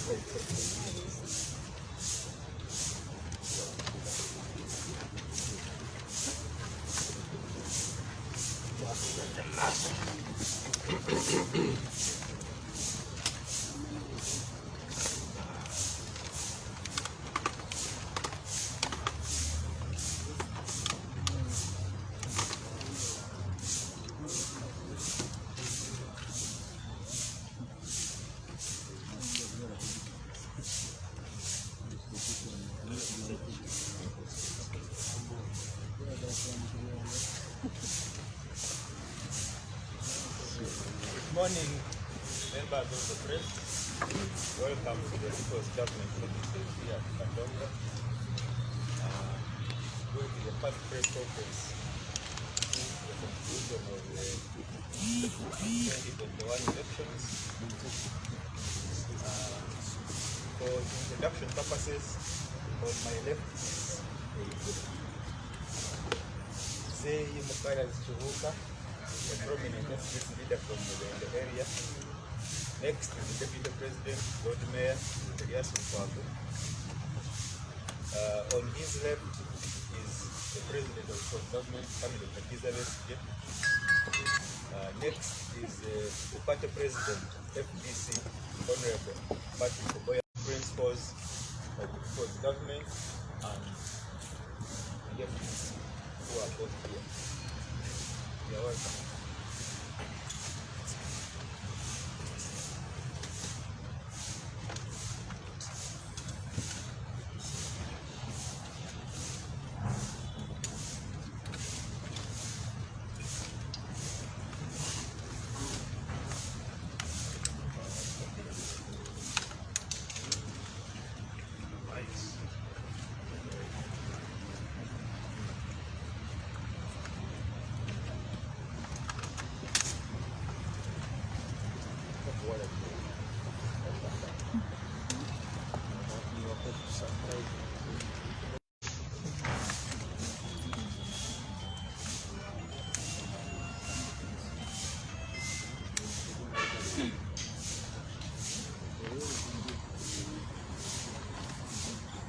Good morning, members of the press. Welcome to the People's Government Meeting here at Katonga. Going to the first press conference since the conclusion of the 2021 elections. For introduction purposes, on my left is a prominent FDC leader from the area. Next is the Deputy President, Lord Mayor, on his left is the President of the Government, Dr. Kizza Besigye. Next is the Party President, FDC, Honorable Oboi Amuriat, principals of the People's Government and the FDC, who are both here. You're welcome.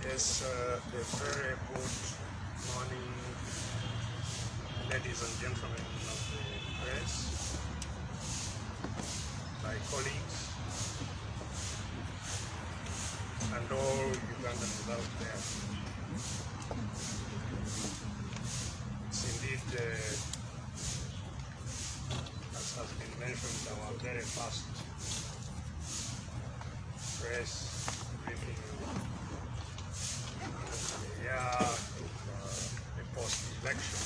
Yes, a very good morning, ladies and gentlemen of the press, my colleagues, and all Ugandans out there. It's indeed, as has been mentioned, our very first press briefing the post-election,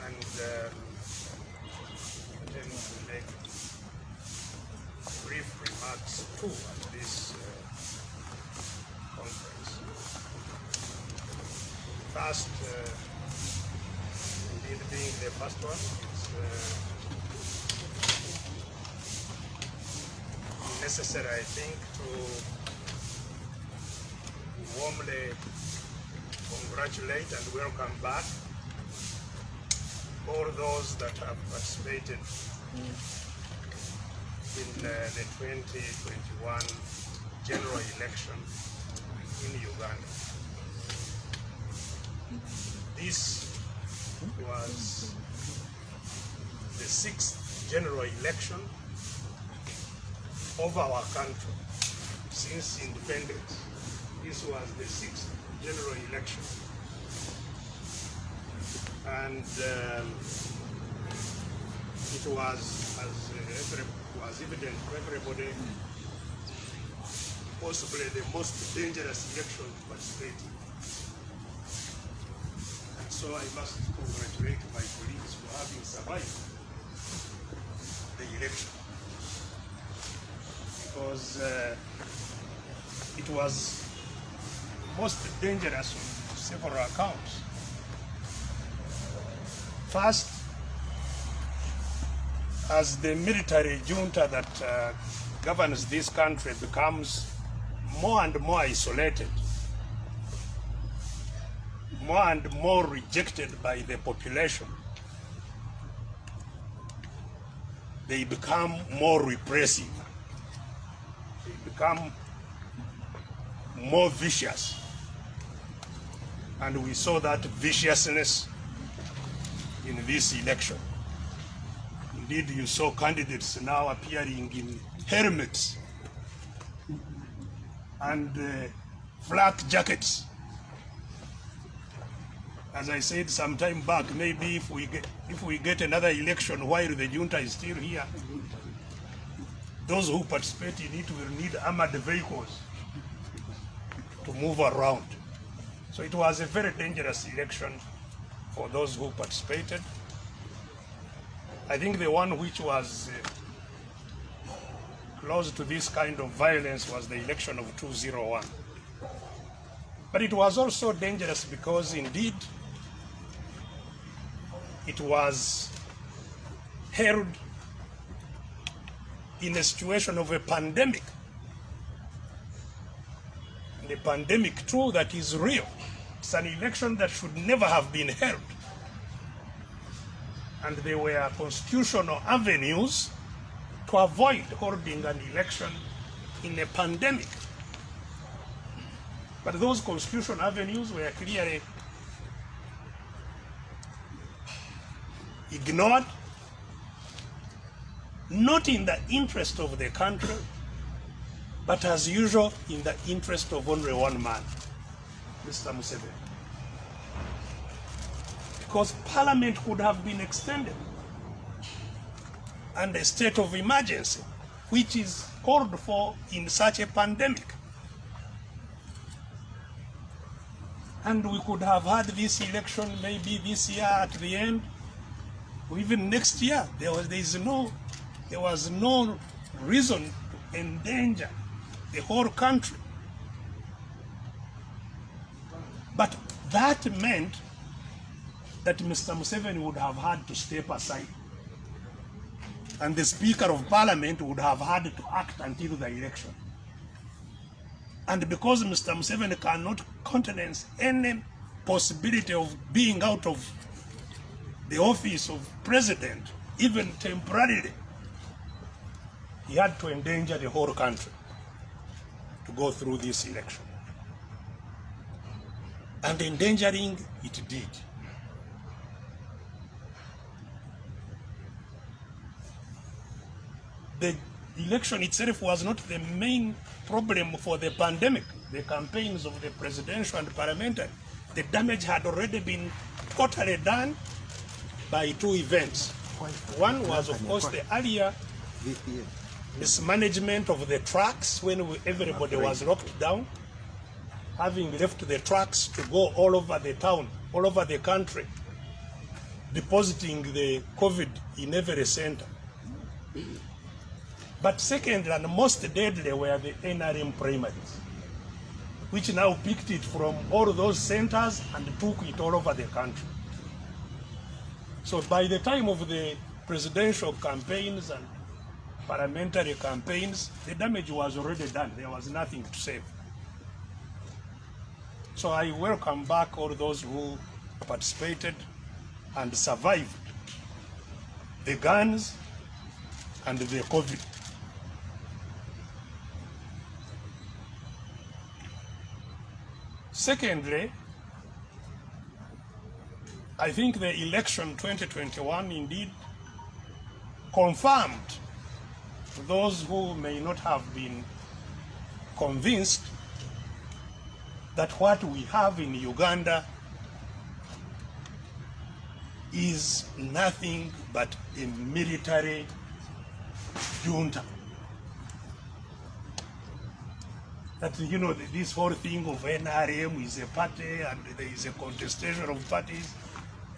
and then we make brief remarks too at this conference. First, indeed being the first one, it's necessary, I think, to warmly congratulate and welcome back all those that have participated in the 2021 general election in Uganda. This was the 6th general election of our country since independence. This was the 6th general election. And it was, as was evident to everybody, possibly the most dangerous election to participate in. And so I must congratulate my colleagues for having survived the election, because it was most dangerous on several accounts. First, as the military junta that governs this country becomes more and more isolated, more and more rejected by the population, they become more repressive. They become more vicious. And we saw that viciousness in this election. Indeed, you saw candidates now appearing in helmets and flak jackets. As I said some time back, maybe if we get another election while the junta is still here, those who participate in it will need armored vehicles to move around. So it was a very dangerous election for those who participated. I think the one which was close to this kind of violence was the election of 2001. But it was also dangerous because indeed it was held in a situation of a pandemic. And a pandemic, true, that is real. It's an election that should never have been held. And there were constitutional avenues to avoid holding an election in a pandemic. But those constitutional avenues were clearly ignored, not in the interest of the country, but as usual in the interest of only one man, Mr. Museveni. Because Parliament could have been extended and a state of emergency, which is called for in such a pandemic. And we could have had this election maybe this year at the end, or even next year. There was no reason to endanger the whole country. But that meant that Mr. Museveni would have had to step aside. And the Speaker of Parliament would have had to act until the election. And because Mr. Museveni cannot countenance any possibility of being out of the office of president, even temporarily, he had to endanger the whole country to go through this election. And endangering it did. The election itself was not the main problem for the pandemic. The campaigns of the presidential and parliamentary, the damage had already been totally done by two events. One was, of course, the earlier mismanagement of the trucks when everybody was locked down, having left the trucks to go all over the town, all over the country, depositing the COVID in every center. But second and most deadly were the NRM primaries, which now picked it from all those centers and took it all over the country. So by the time of the presidential campaigns and parliamentary campaigns, the damage was already done. There was nothing to save. So I welcome back all those who participated and survived the guns and the COVID. Secondly, I think the election 2021 indeed confirmed those who may not have been convinced that what we have in Uganda is nothing but a military junta. That, you know, this whole thing of NRM is a party and there is a contestation of parties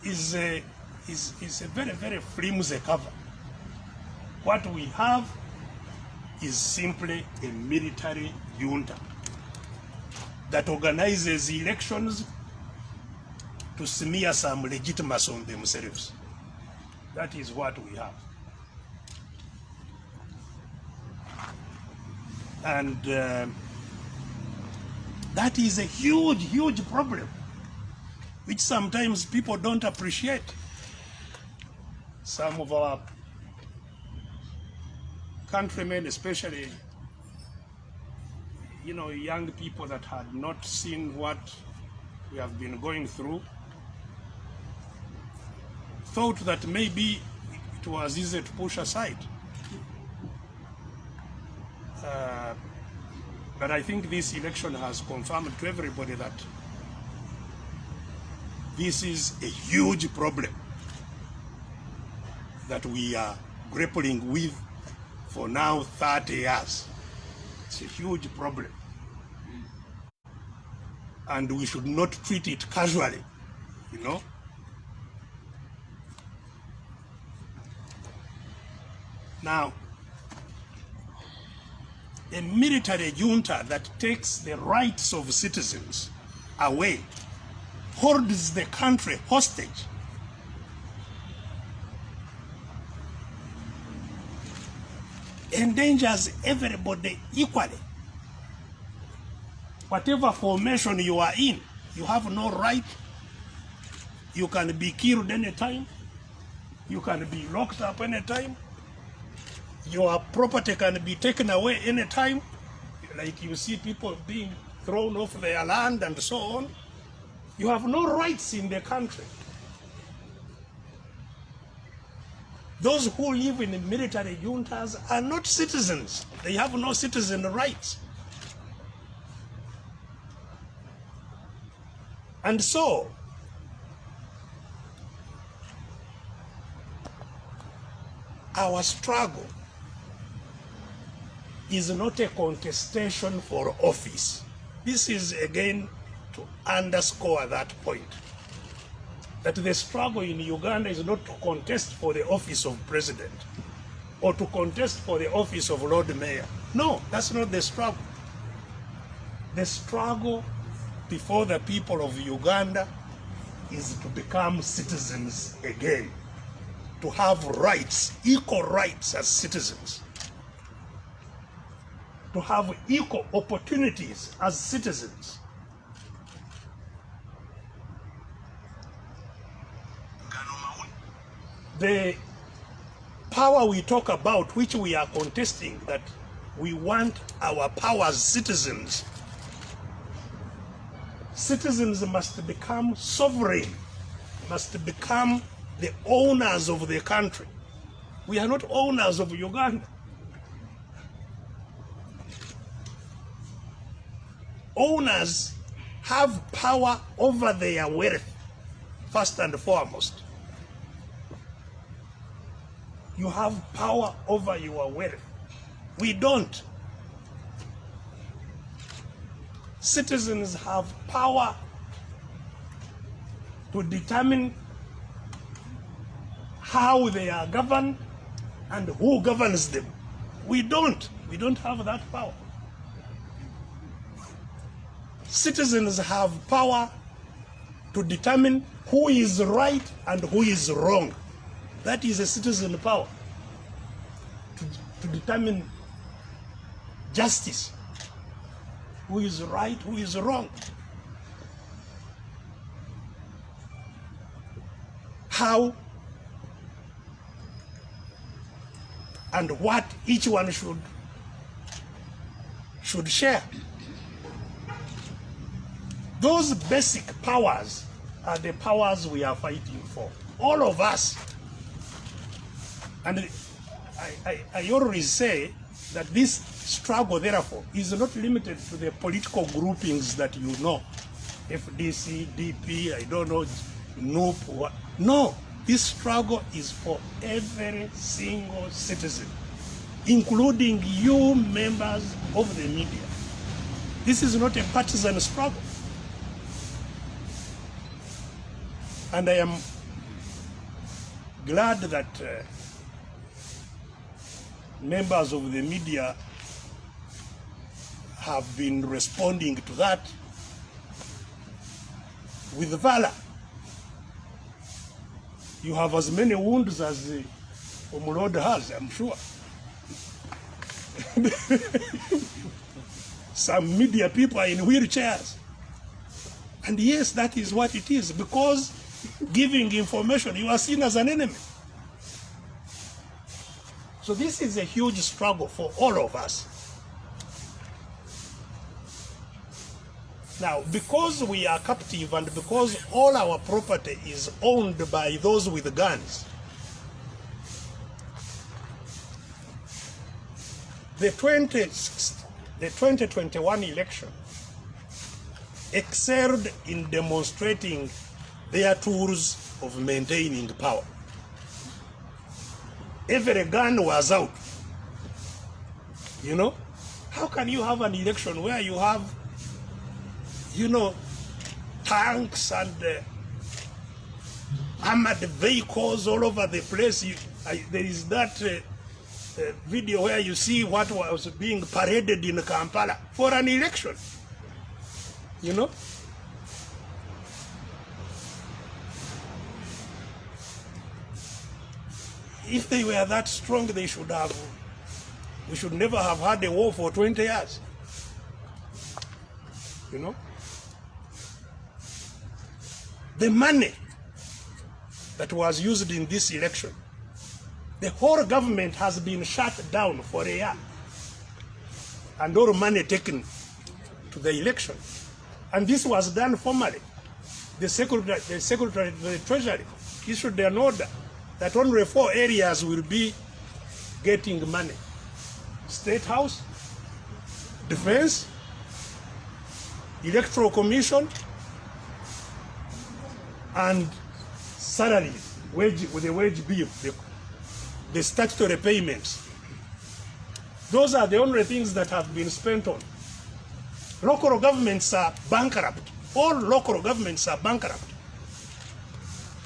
is a very, very flimsy cover. What we have is simply a military junta that organizes elections to smear some legitimacy on themselves. That is what we have. And that is a huge, huge problem, which sometimes people don't appreciate. Some of our countrymen, especially, you know, young people that had not seen what we have been going through, thought that maybe it was easy to push aside. But I think this election has confirmed to everybody that this is a huge problem that we are grappling with for now 30 years. It's a huge problem. And we should not treat it casually, you know. Now, a military junta that takes the rights of citizens away, holds the country hostage, endangers everybody equally. Whatever formation you are in, you have no right. You can be killed anytime. You can be locked up anytime. Your property can be taken away anytime. Like you see people being thrown off their land and so on. You have no rights in the country. Those who live in military juntas are not citizens. They have no citizen rights. And so, our struggle is not a contestation for office. This is again to underscore that point. That the struggle in Uganda is not to contest for the office of president or to contest for the office of Lord Mayor. No, that's not the struggle. The struggle before the people of Uganda is to become citizens again, to have rights, equal rights as citizens, to have equal opportunities as citizens. The power we talk about, which we are contesting, that we want our power as citizens, citizens must become sovereign, must become the owners of the country. We are not owners of Uganda. Owners have power over their wealth, first and foremost. You have power over your wealth. We don't. Citizens have power to determine how they are governed and who governs them. We don't. We don't have that power. Citizens have power to determine who is right and who is wrong. That is a citizen power, to determine justice, who is right, who is wrong, how and what each one should share. Those basic powers are the powers we are fighting for, all of us. And I always say that this struggle, therefore, is not limited to the political groupings that you know, FDC, DP, I don't know, NUP, what. No, this struggle is for every single citizen, including you members of the media. This is not a partisan struggle. And I am glad that members of the media have been responding to that with valor. You have as many wounds as Omulod has, I'm sure. Some media people are in wheelchairs. And yes, that is what it is, because giving information, you are seen as an enemy. So this is a huge struggle for all of us. Now, because we are captive and because all our property is owned by those with guns, the 2021 election excelled in demonstrating their tools of maintaining power. Every gun was out. You know, how can you have an election where you have, you know, tanks and armored vehicles all over the place? There is that video where you see what was being paraded in Kampala for an election. You know? If they were that strong, we should never have had a war for 20 years. You know? The money that was used in this election, the whole government has been shut down for a year. And all money taken to the election. And this was done formally. The Secretary of the Treasury issued an order that only 4 areas will be getting money: State House, Defense, Electoral Commission, and salaries, with the wage bill, the statutory payments. Those are the only things that have been spent on. Local governments are bankrupt. All local governments are bankrupt.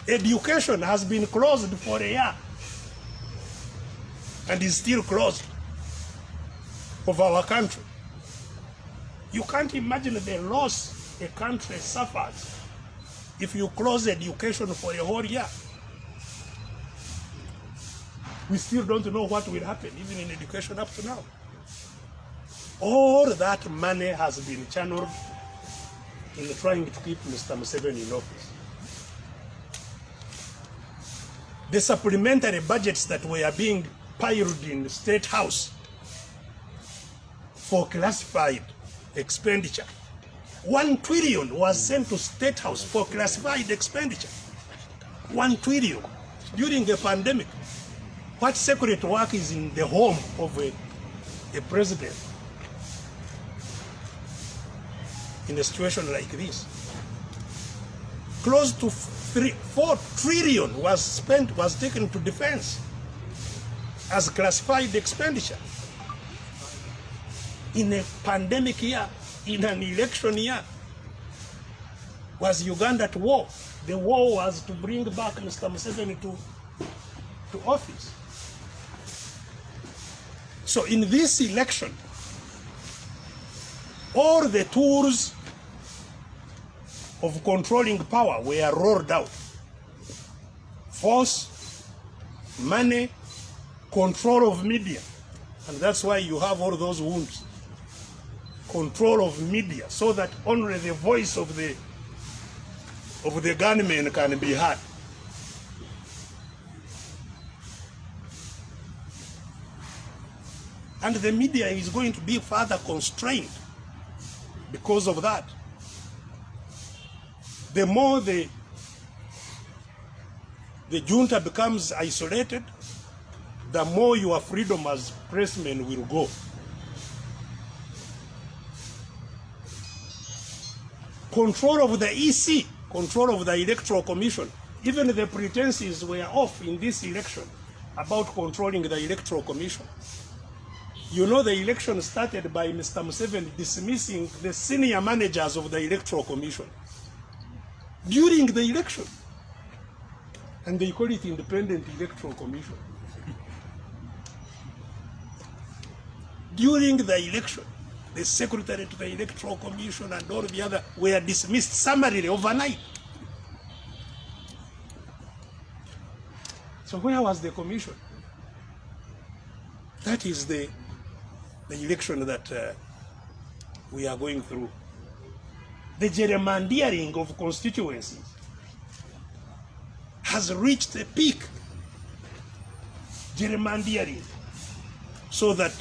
Education has been closed for a year and is still closed of our country. You can't imagine the loss a country suffers if you close education for a whole year. We still don't know what will happen even in education up to now. All that money has been channeled in trying to keep Mr. Museveni in office. The supplementary budgets that were being piled in the State House for classified expenditure, 1 trillion was sent to State House for classified expenditure. 1 trillion during the pandemic. What secret work is in the home of a president in a situation like this? Close to 4 trillion was taken to defense as classified expenditure. In a pandemic year, in an election year, was Uganda at war. The war was to bring back Mr. Museveni to office. So in this election, all the tools of controlling power were rolled out. Force, money, control of media. And that's why you have all those wounds. Control of media, so that only the voice of the gunmen can be heard. And the media is going to be further constrained because of that. The more the junta becomes isolated, the more your freedom as pressmen will go. Control of the EC, control of the Electoral Commission. Even the pretenses were off in this election about controlling the Electoral Commission. You know, the election started by Mr. Museveni dismissing the senior managers of the Electoral Commission during the election. And they call it Independent Electoral Commission. During the election, the Secretary to the Electoral Commission and all the other were dismissed summarily overnight. So where was the commission? That is the election that we are going through. The gerrymandering of constituencies has reached a peak. Gerrymandering. so that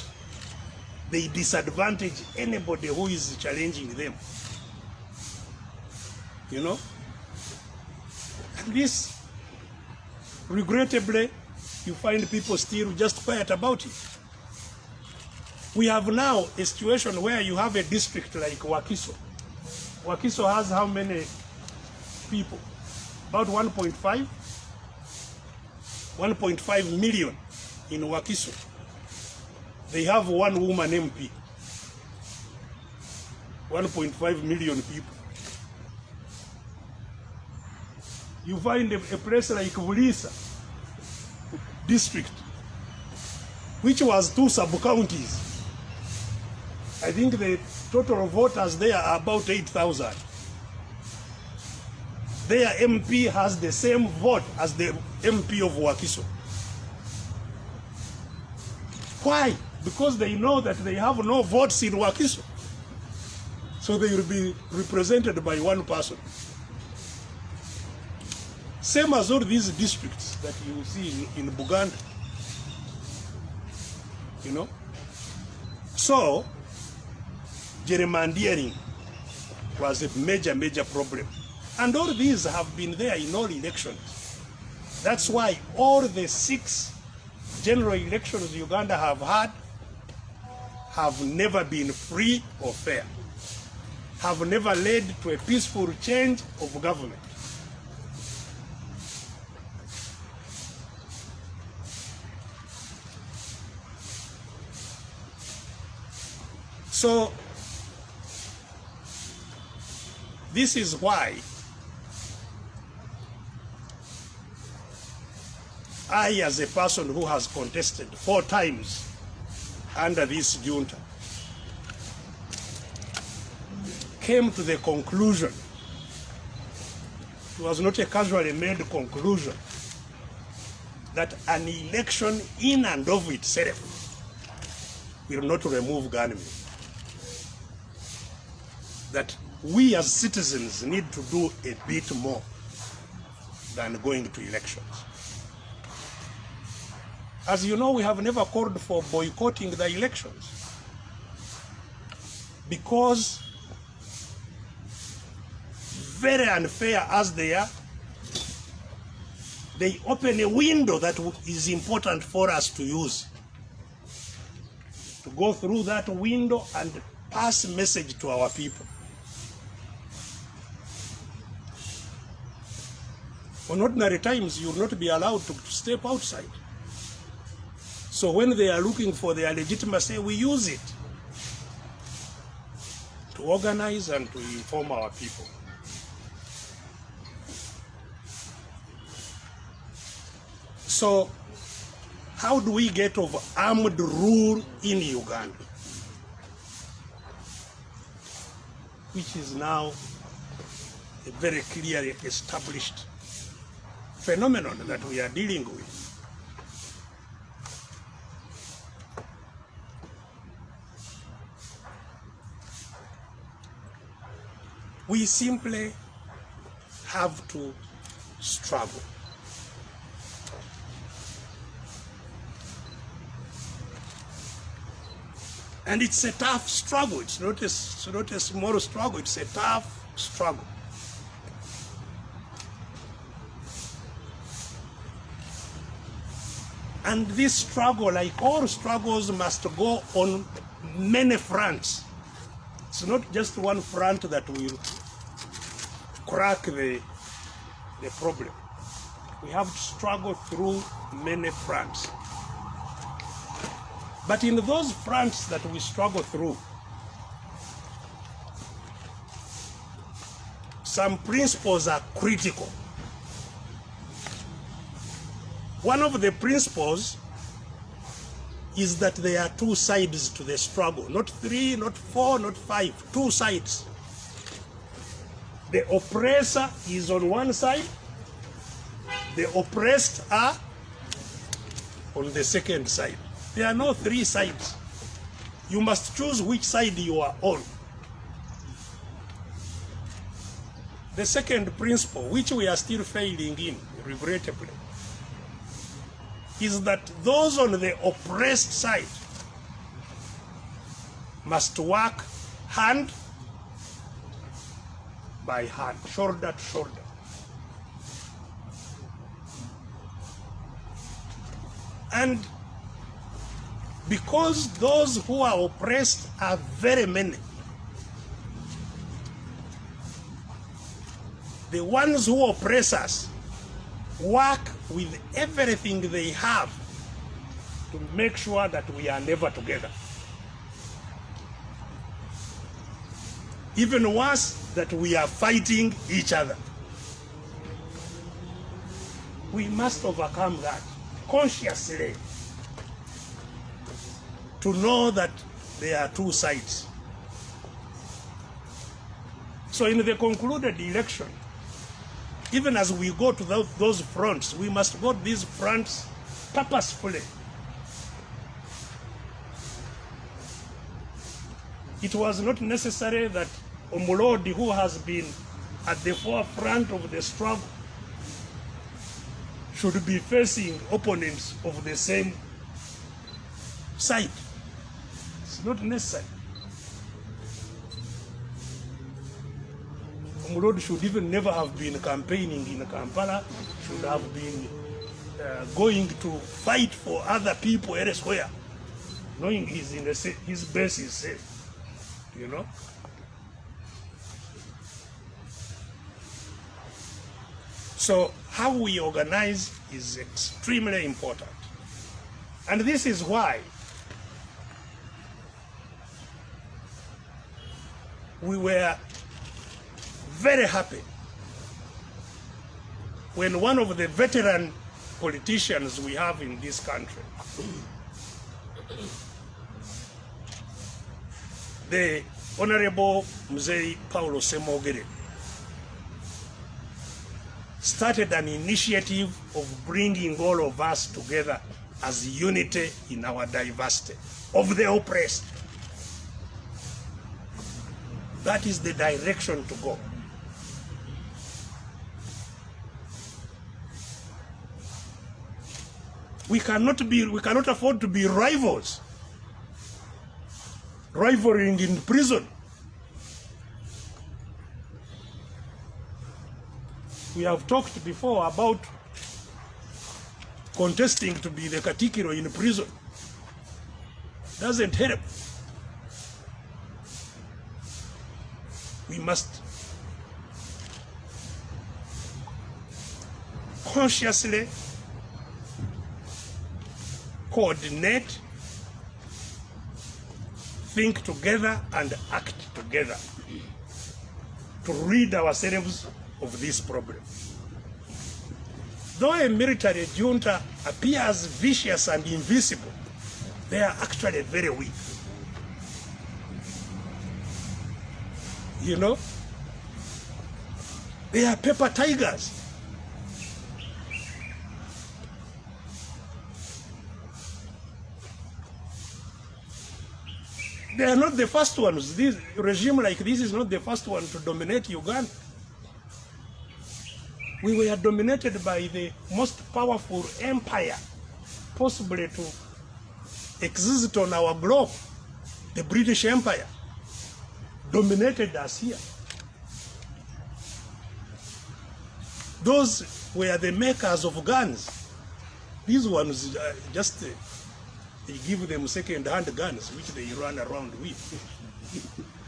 they disadvantage anybody who is challenging them. You know? And this, regrettably, you find people still just quiet about it. We have now a situation where you have a district like Wakiso. Wakiso has how many people? About 1.5 million in Wakiso. They have one woman MP. 1.5 million people. You find a place like Vulisa district, which was 2 sub-counties. I think the total voters there are about 8,000. Their MP has the same vote as the MP of Wakiso. Why? Because they know that they have no votes in Wakiso. So they will be represented by one person. Same as all these districts that you see in Buganda. You know? So, gerrymandering was a major problem. And all these have been there in all elections. That's why all the 6 general elections Uganda have had have never been free or fair, have never led to a peaceful change of government. So, this is why I, as a person who has contested 4 times under this junta, came to the conclusion, it was not a casually made conclusion, that an election in and of itself will not remove gunmen. That we as citizens need to do a bit more than going to elections. As you know, we have never called for boycotting the elections because, very unfair as they are, they open a window that is important for us to use. To go through that window and pass a message to our people. On ordinary times, you will not be allowed to step outside. So when they are looking for their legitimacy, we use it to organize and to inform our people. So how do we get over armed rule in Uganda, which is now a very clearly established phenomenon that we are dealing with? We simply have to struggle. And it's a tough struggle. It's not a small struggle. It's a tough struggle. And this struggle, like all struggles, must go on many fronts. It's not just one front that will crack the problem. We have to struggle through many fronts. But in those fronts that we struggle through, some principles are critical. One of the principles is that there are 2 sides to the struggle. Not 3, not 4, not 5, 2 sides. The oppressor is on one side, the oppressed are on the second side. There are no 3 sides. You must choose which side you are on. The second principle, which we are still failing in, regrettably, is that those on the oppressed side must work hand by hand, shoulder to shoulder. And because those who are oppressed are very many, the ones who oppress us work with everything they have to make sure that we are never together. Even worse, that we are fighting each other. We must overcome that consciously, to know that there are two sides. So in the concluded election, even as we go to those fronts, we must go to these fronts purposefully. It was not necessary that Omulodi, who has been at the forefront of the struggle, should be facing opponents of the same side. It's not necessary. Omulodi should even never have been campaigning in Kampala, should have been going to fight for other people elsewhere, knowing his base is safe, you know. So how we organize is extremely important. And this is why we were very happy when one of the veteran politicians we have in this country, the Honorable Mzee Paulo Semogere, started an initiative of bringing all of us together as unity in our diversity of the oppressed. That is the direction to go. We cannot afford to be rivals, rivaling in prison. We have talked before about contesting to be the Katikiro in prison. Doesn't help. We must consciously coordinate, think together, and act together to rid ourselves of this problem. Though a military junta appears vicious and invisible, they are actually very weak. You know? They are paper tigers. They are not the first ones. This regime like this is not the first one to dominate Uganda. We were dominated by the most powerful empire possibly to exist on our globe. The British Empire dominated us here. Those were the makers of guns. These ones just they give them second-hand guns, which they run around with.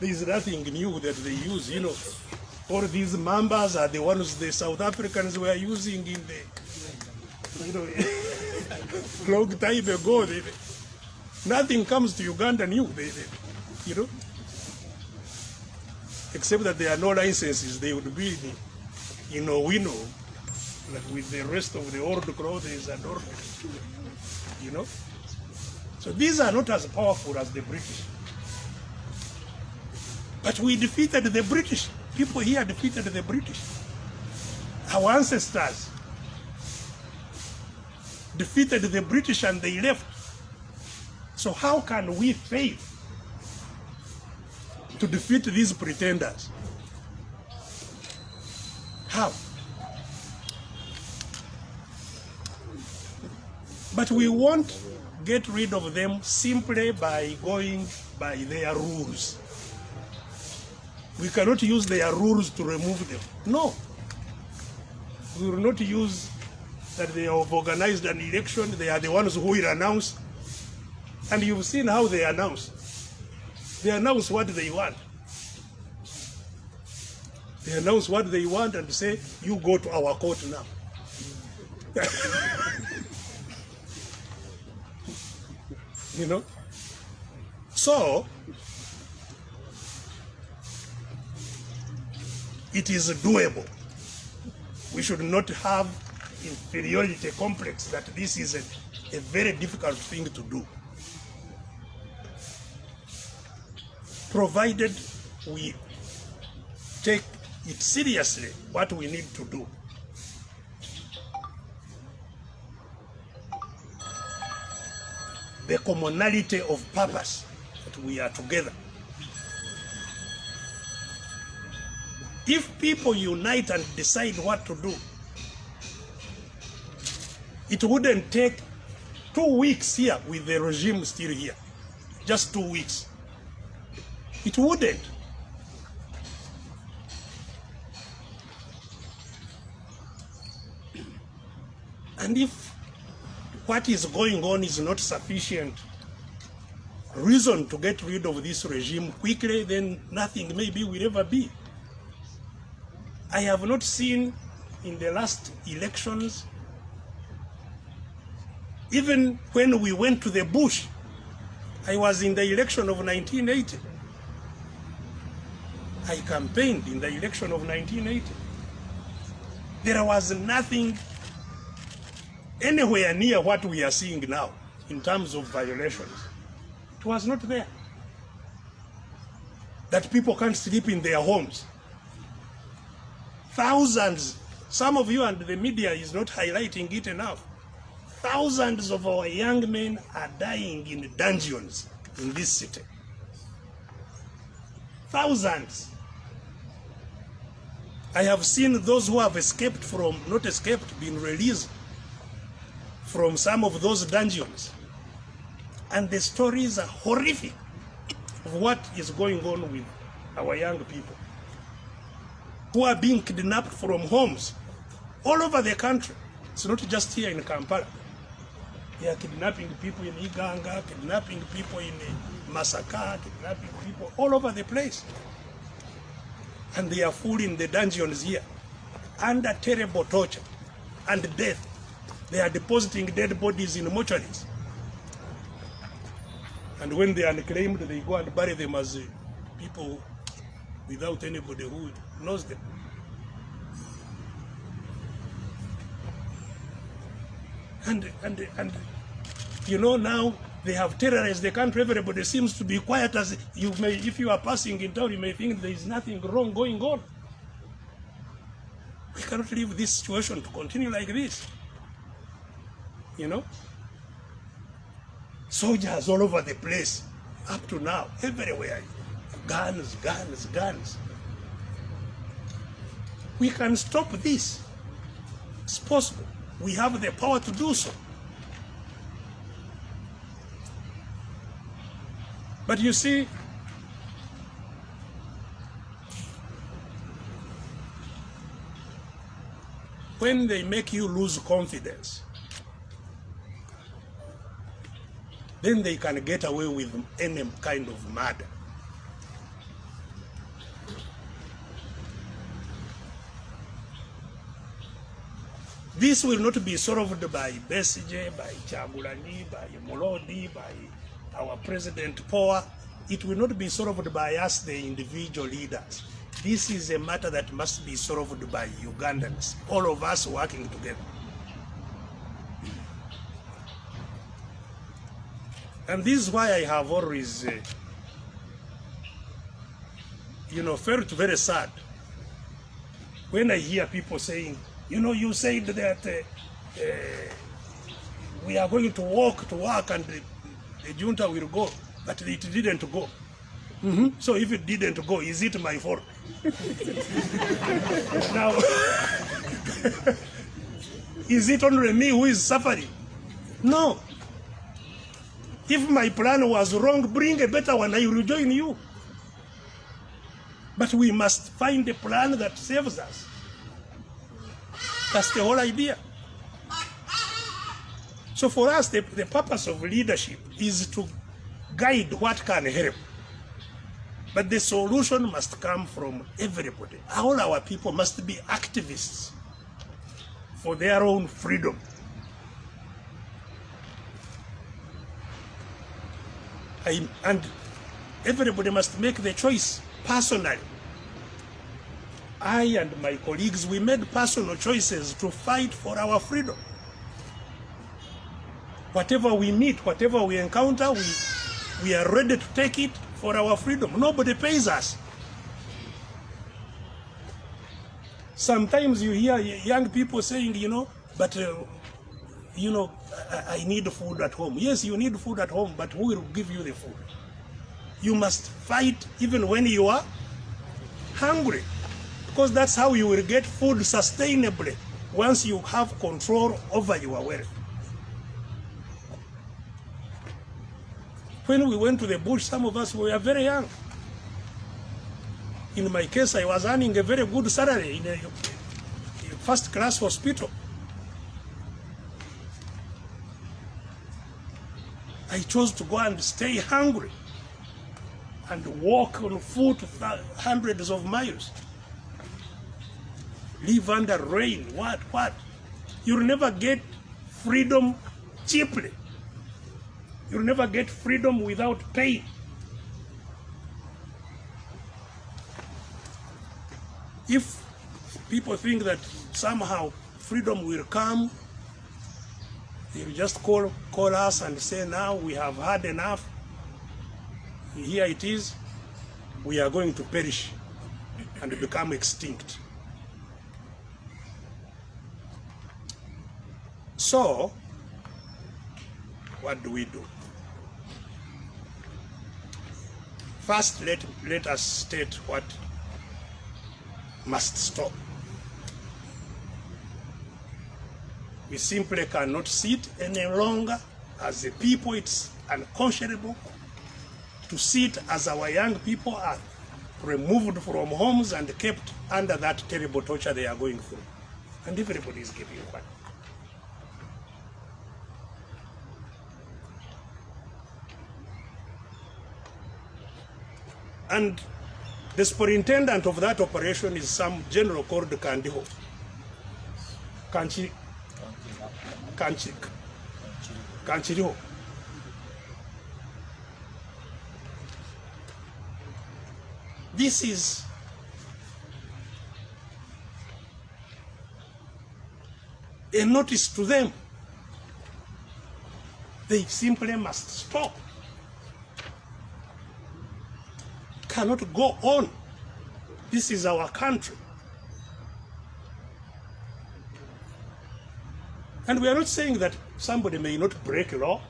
There is nothing new that they use, you know. All these mambas are the ones the South Africans were using in the, you know, long time ago. Nothing comes to Uganda new, you know. Except that there are no licenses. They would be in Owino, like with the rest of the old clothes and all, you know. So these are not as powerful as the British. But we defeated the British. People here defeated the British. Our ancestors defeated the British and they left. So how can we fail to defeat these pretenders? How? But we want get rid of them simply by going by their rules. We cannot use their rules to remove them. No. We will not use that they have organized an election, they are the ones who will announce. And you've seen how they announce. They announce what they want. They announce what they want and say, you go to our court now. You know? So, it is doable. We should not have inferiority complex that this is a very difficult thing to do. Provided we take it seriously, what we need to do. The commonality of purpose, that we are together. If people unite and decide what to do, it wouldn't take 2 weeks here with the regime still here. Just 2 weeks. It wouldn't. And if what is going on is not sufficient reason to get rid of this regime quickly, then nothing maybe will ever be. I have not seen in the last elections, even when we went to the bush, I was in the election of 1980. I campaigned in the election of 1980. There was nothing anywhere near what we are seeing now in terms of violations. It was not there. That people can't sleep in their homes. Thousands, some of you and the media is not highlighting it enough. Thousands of our young men are dying in dungeons in this city. Thousands. I have seen those who have escaped from, not escaped, been released from some of those dungeons. And the stories are horrific of what is going on with our young people who are being kidnapped from homes all over the country. It's not just here in Kampala. They are kidnapping people in Iganga, kidnapping people in Masaka, kidnapping people all over the place. And they are full in the dungeons here, under terrible torture and death. They are depositing dead bodies in mortuaries. And when they are unclaimed, they go and bury them as people without anybody who knows them. And you know, now they have terrorized the country. Everybody seems to be quiet. As you may, if you are passing in town, you may think there is nothing wrong going on. We cannot leave this situation to continue like this. You know? Soldiers all over the place, up to now, everywhere. Guns, guns, guns. We can stop this. It's possible. We have the power to do so. But you see, when they make you lose confidence, then they can get away with any kind of murder. This will not be solved by Besigye, by Kyagulanyi, by Molodi, by our President Power. It will not be solved by us, the individual leaders. This is a matter that must be solved by Ugandans, all of us working together. And this is why I have always, felt very sad when I hear people saying, you said that we are going to walk to work and the junta will go, but it didn't go. So if it didn't go, is it my fault? Now, is it only me who is suffering? No. If my plan was wrong, bring a better one, I will join you. But we must find a plan that saves us. That's the whole idea. So for us, the purpose of leadership is to guide what can help. But the solution must come from everybody. All our people must be activists for their own freedom. And everybody must make the choice personally. I and my colleagues, we made personal choices to fight for our freedom. Whatever we meet, whatever we encounter, we are ready to take it for our freedom. Nobody pays us. Sometimes you hear young people saying, but I need food at home. Yes, you need food at home, but who will give you the food? You must fight even when you are hungry, because that's how you will get food sustainably once you have control over your wealth. When we went to the bush, some of us were very young. In my case, I was earning a very good salary in a first-class hospital. I chose to go and stay hungry and walk on foot hundreds of miles. Live under rain, what? You'll never get freedom cheaply. You'll never get freedom without pain. If people think that somehow freedom will come, they'll just call us and say, now we have had enough. Here it is. We are going to perish and become extinct. So, what do we do? First, let us state what must stop. We simply cannot sit any longer as a people. It's unconscionable to sit as our young people are removed from homes and kept under that terrible torture they are going through. And everybody is giving one. And the superintendent of that operation is some general called Kandiho. Kanchiriho. This is a notice to them. They simply must stop. Cannot go on. This is our country. And we are not saying that somebody may not break law,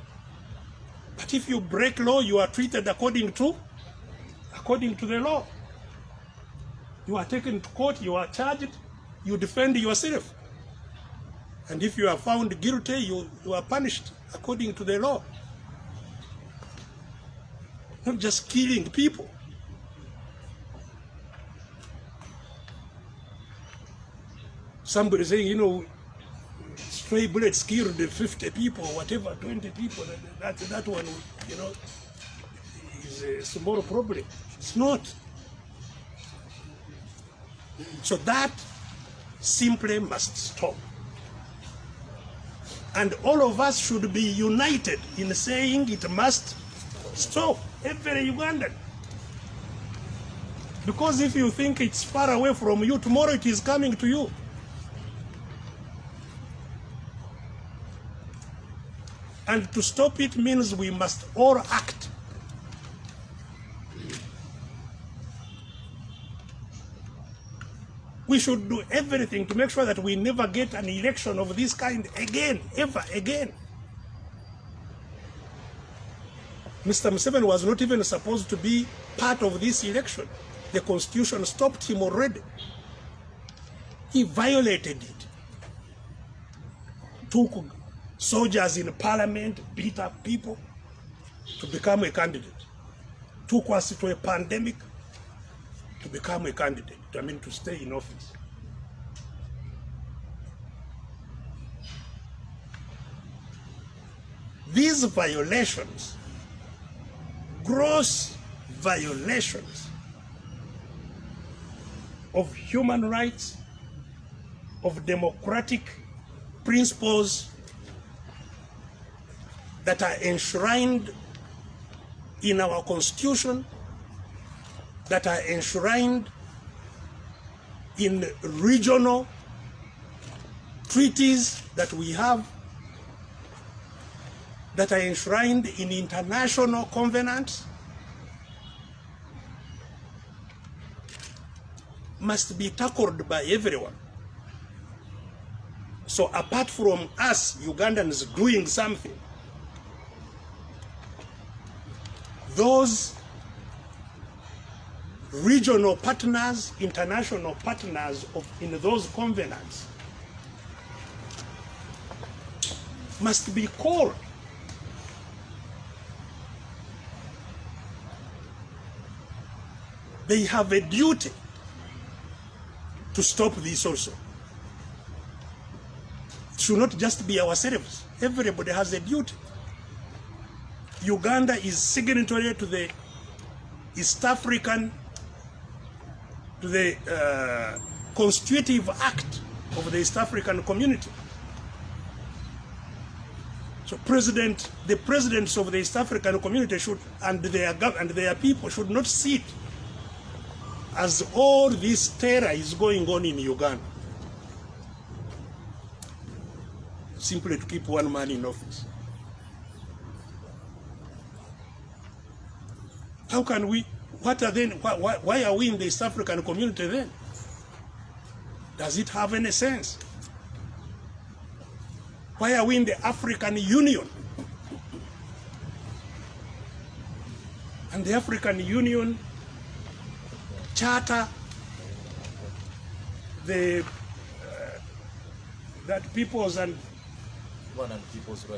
but if you break law, you are treated according to the law. You are taken to court, you are charged, you defend yourself. And if you are found guilty, you are punished according to the law. Not just killing people. Somebody saying, stray bullets killed 50 people, whatever, 20 people, that one, is a small problem. It's not. So that simply must stop. And all of us should be united in saying it must stop, every Ugandan. Because if you think it's far away from you, tomorrow it is coming to you. And to stop it means we must all act. We should do everything to make sure that we never get an election of this kind again, ever again. Mr. Museveni was not even supposed to be part of this election. The Constitution stopped him already. He violated it. Took soldiers in parliament, beat up people. to become a candidate. Took us to a pandemic to become a candidate, to stay in office. These violations, gross violations of human rights, of democratic principles that are enshrined in our Constitution, that are enshrined in regional treaties that we have, that are enshrined in international covenants, must be tackled by everyone. So apart from us Ugandans doing something, those regional partners, international partners in those covenants must be called. They have a duty to stop this also. It should not just be ourselves. Everybody has a duty. Uganda is signatory to the East African, to the Constitutive Act of the East African Community. So the presidents of the East African Community should, and their people should not sit as all this terror is going on in Uganda, simply to keep one man in office. How can we, why are we in the East African Community then? Does it have any sense? Why are we in the African Union? And the African Union Charter, that people's and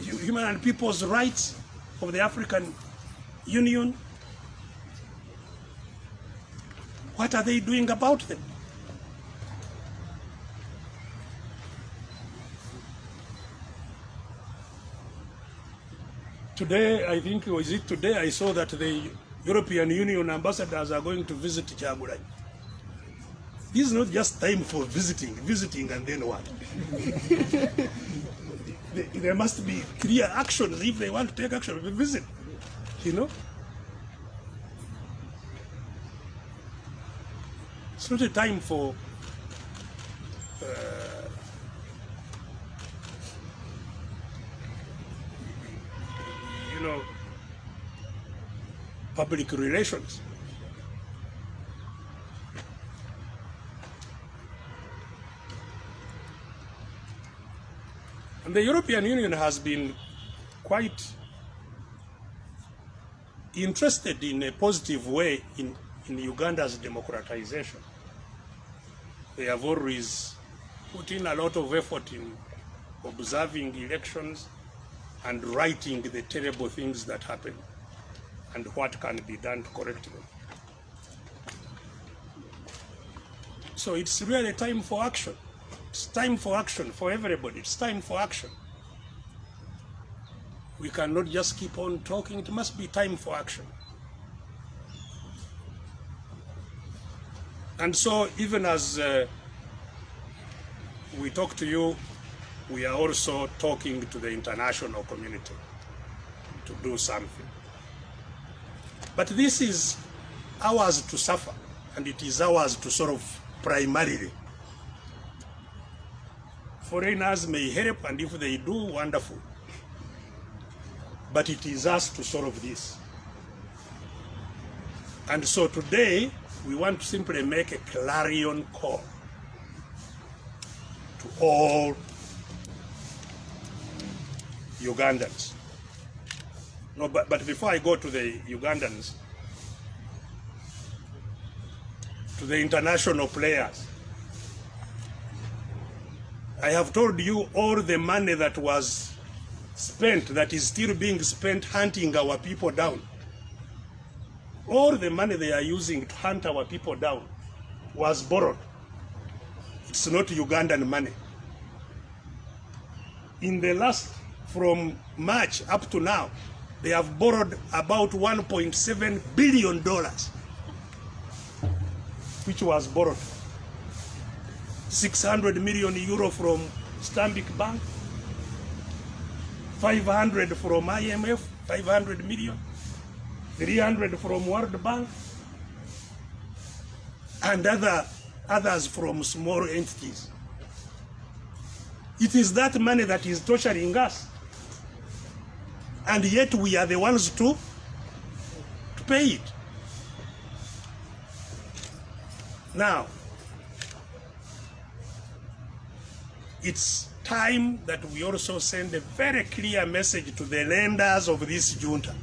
human and people's rights of the African Union, what are they doing about them? Today, I think, or is it today, I saw that the European Union ambassadors are going to visit Kyagulanyi. This is not just time for visiting and then what? There must be clear actions if they want to take action. Visit, It's not a time for public relations. And the European Union has been quite interested in a positive way in Uganda's democratization. They have always put in a lot of effort in observing elections and writing the terrible things that happen and what can be done to correct them. So it's really time for action. It's time for action for everybody. It's time for action. We cannot just keep on talking. It must be time for action. And so even as we talk to you, we are also talking to the international community to do something. But this is ours to suffer, and it is ours to solve primarily. Foreigners may help, and if they do, wonderful. But it is us to solve this. And so today, we want to simply make a clarion call to all Ugandans. No, but before I go to the Ugandans, to the international players, I have told you all the money that was spent, that is still being spent hunting our people down, all the money they are using to hunt our people down was borrowed. It's not Ugandan money. In the last, from March up to now, they have borrowed about $1.7 billion, which was borrowed. 600 million euro from Stanbic Bank, 500 from IMF, 500 million, 300 from World Bank, and others from small entities. It is that money that is torturing us, and yet we are the ones to pay it. Now, it's time that we also send a very clear message to the lenders of this junta.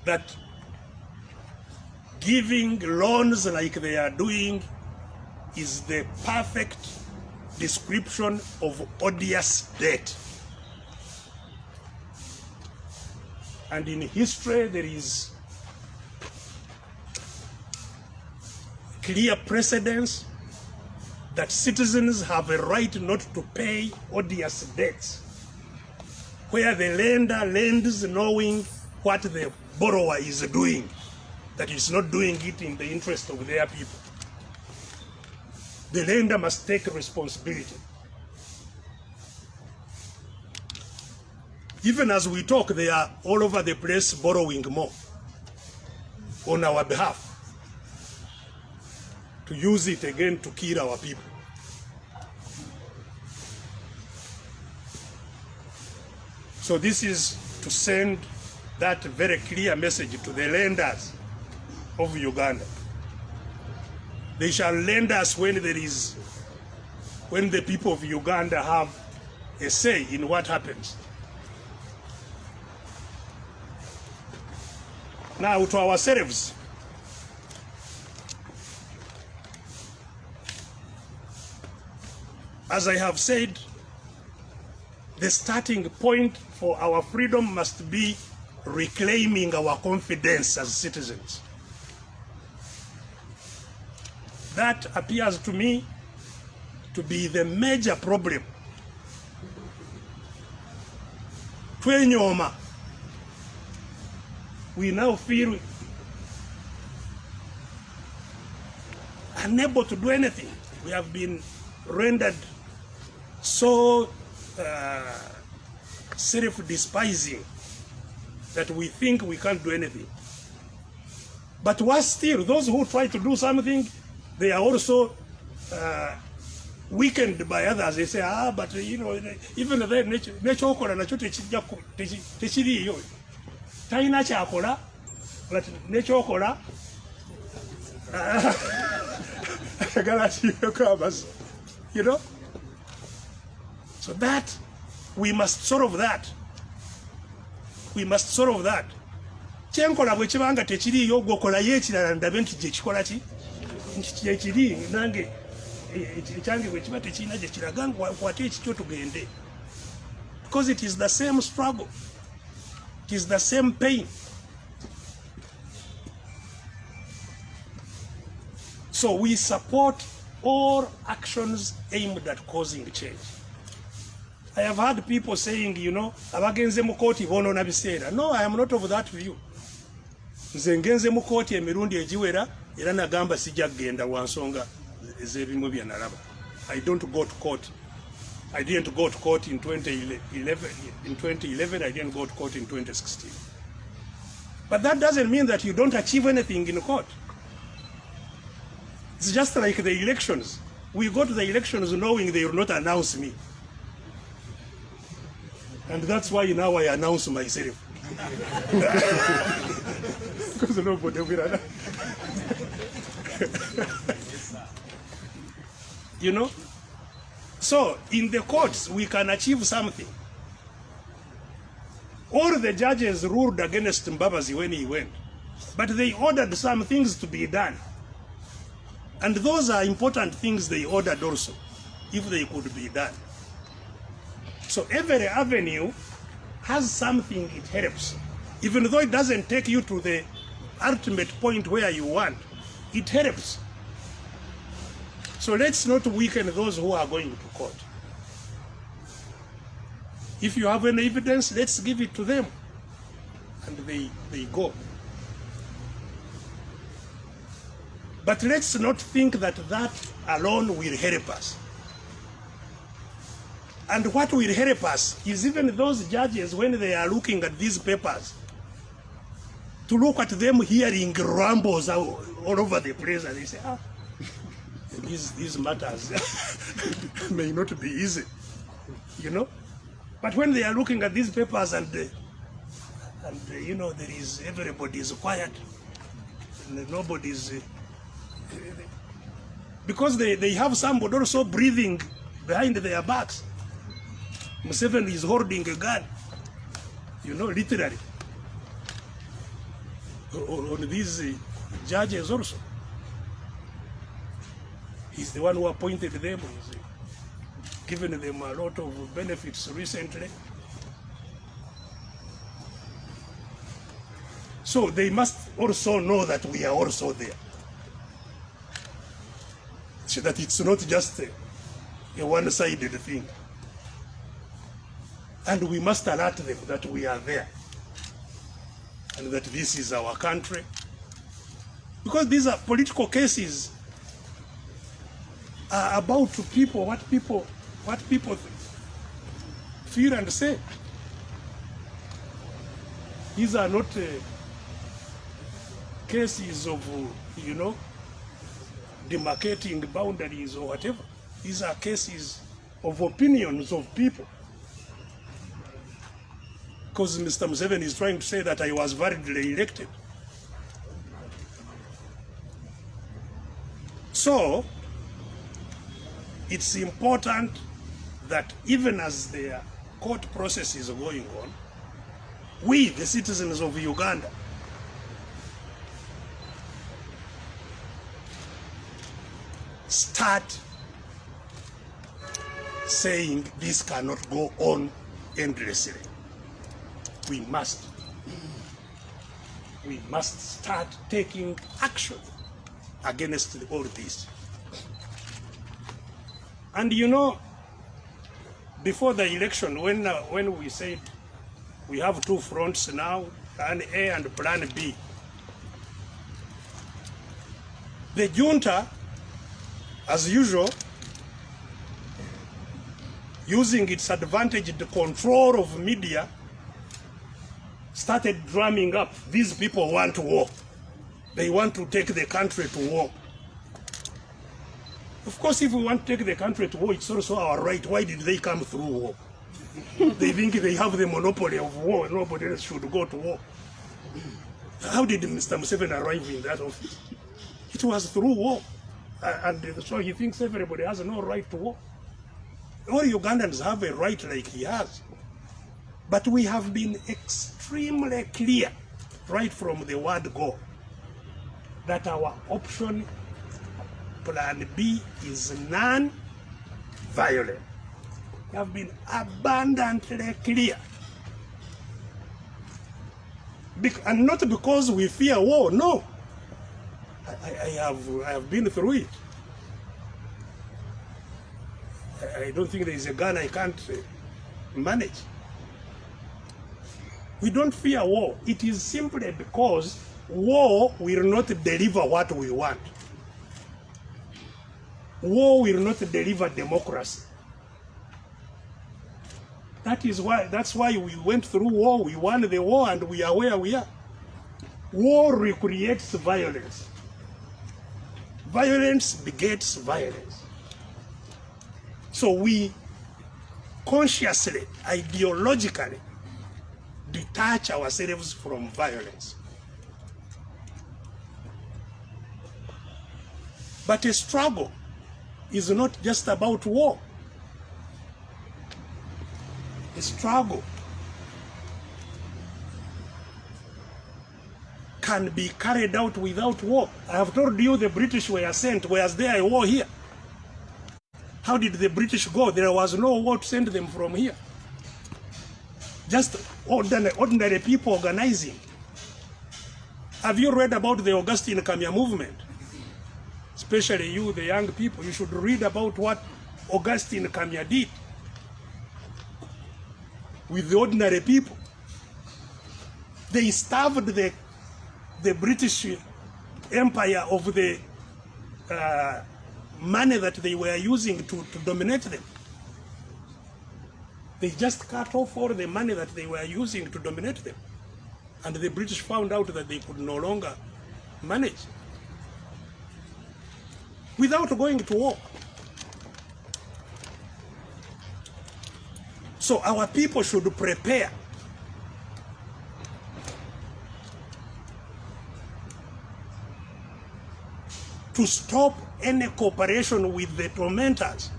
That giving loans like they are doing is the perfect description of odious debt. And in history, there is clear precedence that citizens have a right not to pay odious debts, where the lender lends knowing what the borrower is doing, that is not doing it in the interest of their people. The lender must take responsibility. Even as we talk, they are all over the place borrowing more on our behalf, to use it again to kill our people. So this is to send that very clear message to the lenders of Uganda. They shall lend us when the people of Uganda have a say in what happens. Now to ourselves. As I have said, the starting point for our freedom must be reclaiming our confidence as citizens. That appears to me to be the major problem. Twenyoma, we now feel unable to do anything. We have been rendered so self-despising that we think we can't do anything. But worse still, those who try to do something, they are also weakened by others. They say, but you know, even the nature okora nacho techiriyo. Taina chakora, but nature okora. You know? So that, we must solve that. We must solve that. Chenkola bwe kibanga tekiriyo gokola yekirala ndabe nti gye kikola ki? Nti ekiri nange ekyange bwe kiba tekirina gye kiraga nkwate ekityo tugende. Because it is the same struggle. It is the same pain. So we support all actions aimed at causing change. I have heard people saying, you know, abagenze mu kooti bonoona biseera. No, I am not of that view. Nze ngenze mu kooti emirundi egiwera era nagamba sijja kugenda wansonga ez'ebimu bye nalaba. I don't go to court. I didn't go to court in 2011. In 2011, I didn't go to court in 2016. But that doesn't mean that you don't achieve anything in court. It's just like the elections. We go to the elections knowing they will not announce me. And that's why now I announce myself. Because nobody will announce. You know? So, in the courts, we can achieve something. All the judges ruled against Mbabazi when he went. But they ordered some things to be done. And those are important things they ordered also, if they could be done. So every avenue has something it helps. Even though it doesn't take you to the ultimate point where you want, it helps. So let's not weaken those who are going to court. If you have any evidence, let's give it to them. And they go. But let's not think that that alone will help us. And what will help us is even those judges, when they are looking at these papers, to look at them hearing rumbles all over the place, and they say, these matters may not be easy, you know. But when they are looking at these papers and you know, there is, everybody is quiet, and nobody's, because they have somebody also breathing behind their backs. Museveni is holding a gun, you know, literally, on these judges also. He's the one who appointed them. He's given them a lot of benefits recently. So they must also know that we are also there. So that it's not just a one-sided thing. And we must alert them that we are there. And that this is our country. Because these are political cases are about to people, what people feel and say. These are not cases of, you know, demarcating boundaries or whatever. These are cases of opinions of people. Because Mr. Museveni is trying to say that I was validly elected. So, it's important that even as the court process is going on, we, the citizens of Uganda, start saying this cannot go on endlessly. We must start taking action against all this. And you know, before the election, when we said we have two fronts now, Plan A and Plan B, the junta, as usual, using its advantaged control of media, started drumming up, these people want war. They want to take the country to war. Of course, if we want to take the country to war, it's also our right. Why did they come through war? They think they have the monopoly of war. Nobody else should go to war. How did Mr. Museveni arrive in that office? It was through war. And so he thinks everybody has no right to war. All Ugandans have a right like he has. But we have been extremely clear, right from the word go, that our option, Plan B, is non-violent. We have been abundantly clear. And not because we fear war, no. I have been through it. I don't think there is a gun I can't manage. We don't fear war. It is simply because war will not deliver what we want. War will not deliver democracy. That's why we went through war, we won the war, and we are where we are. War recreates violence. Violence begets violence. So we consciously, ideologically, detach ourselves from violence. But a struggle is not just about war. A struggle can be carried out without war. I have told you the British were sent, whereas there a war here. How did the British go? There was no war to send them from here. Just ordinary people organizing. Have you read about the Augustine Kamya movement? Especially you, the young people, you should read about what Augustine Kamya did with the ordinary people. They starved the British Empire of the money that they were using to dominate them. They just cut off all the money that they were using to dominate them. And the British found out that they could no longer manage without going to war. So our people should prepare to stop any cooperation with the tormentors.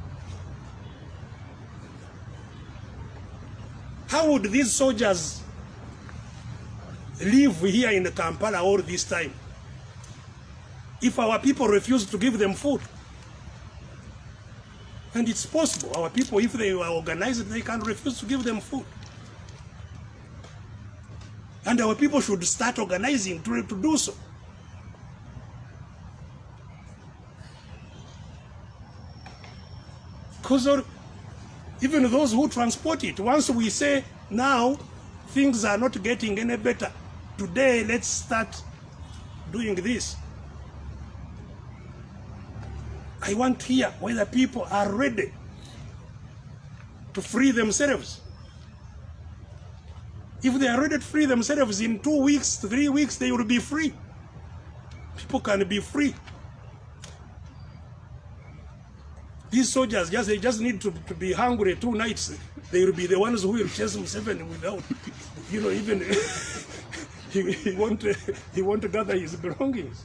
How would these soldiers live here in Kampala all this time if our people refuse to give them food? And it's possible. Our people, if they are organized, they can refuse to give them food. And our people should start organizing to do so. Because even those who transport it, once we say, now things are not getting any better, today let's start doing this. I want to hear whether people are ready to free themselves. If they are ready to free themselves in 2 weeks, 3 weeks, they will be free. People can be free. These soldiers, they just need to be hungry 2 nights. They will be the ones who will chase Museveni without, even he want to gather his belongings.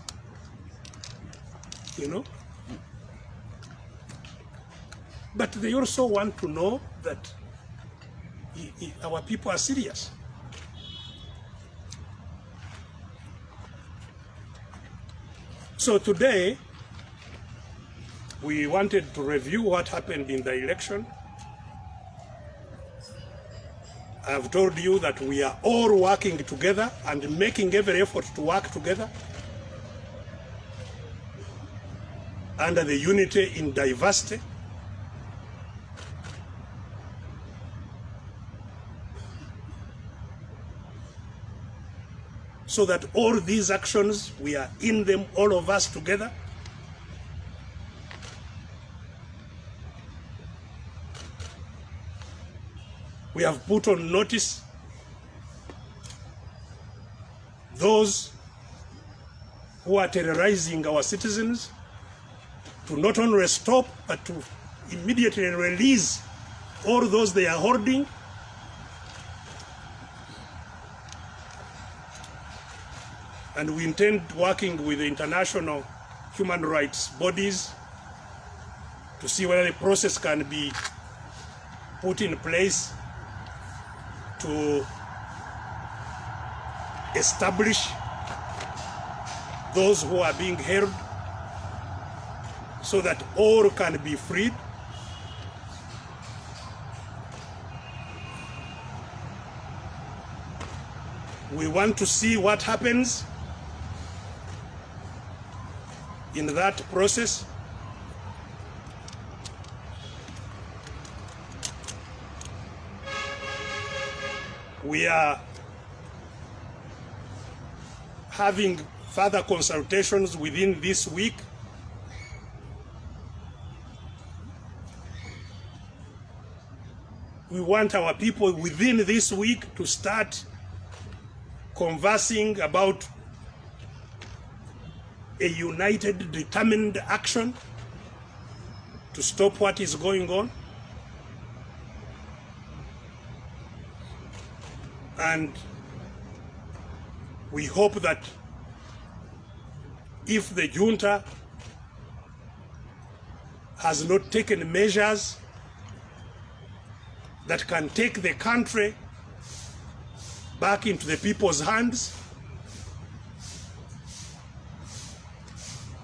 But they also want to know that our people are serious. So today, we wanted to review what happened in the election. I have told you that we are all working together and making every effort to work together under the unity in diversity. So that all these actions, we are in them, all of us together. We have put on notice those who are terrorizing our citizens to not only stop, but to immediately release all those they are holding. And we intend working with the international human rights bodies to see whether the process can be put in place to establish those who are being held so that all can be freed. We want to see what happens in that process. We are having further consultations within this week. We want our people within this week to start conversing about a united, determined action to stop what is going on. And we hope that if the junta has not taken measures that can take the country back into the people's hands,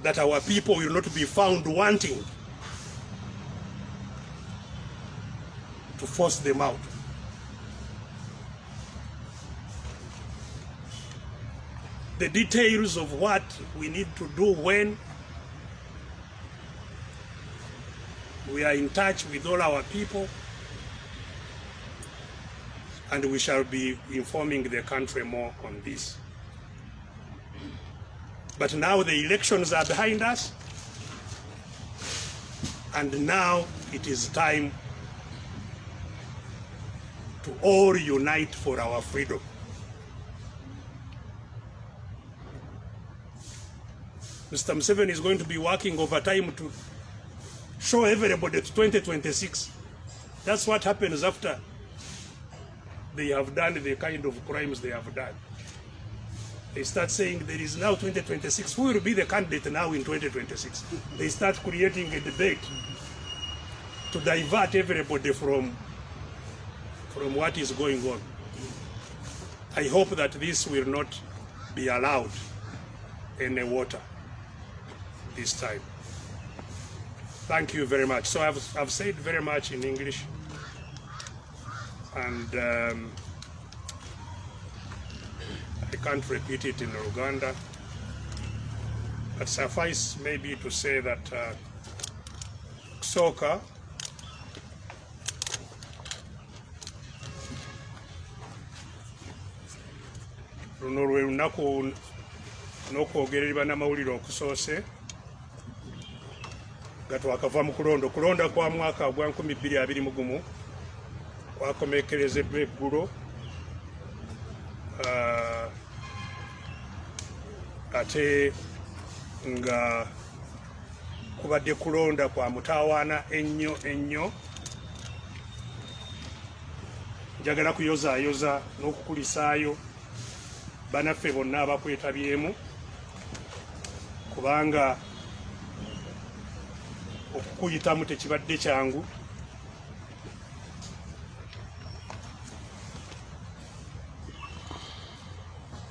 that our people will not be found wanting to force them out. The details of what we need to do when we are in touch with all our people, and we shall be informing the country more on this. But now the elections are behind us, and now it is time to all unite for our freedom. Mr. Museveni is going to be working overtime to show everybody to 2026. That's what happens after they have done the kind of crimes they have done. They start saying there is now 2026. Who will be the candidate now in 2026? They start creating a debate to divert everybody from what is going on. I hope that this will not be allowed in the water this time. Thank you very much. So I've said very much in English, and I can't repeat it in Uganda, but suffice maybe to say that soka luno lwe lunaku n'okwogerera n'amawulire okusoose nga twakava mu kulonda kwa mwaka gwa 2021 kwakomekerezeddwa eggulo, ate nga kubadde kulonda kwa mutawaana ennyo. Njagala kuyozaayoza n'okukulisaayo banaffe bonna abakwetabyemu, kubanga okukuyitamu tekibadde kyangu.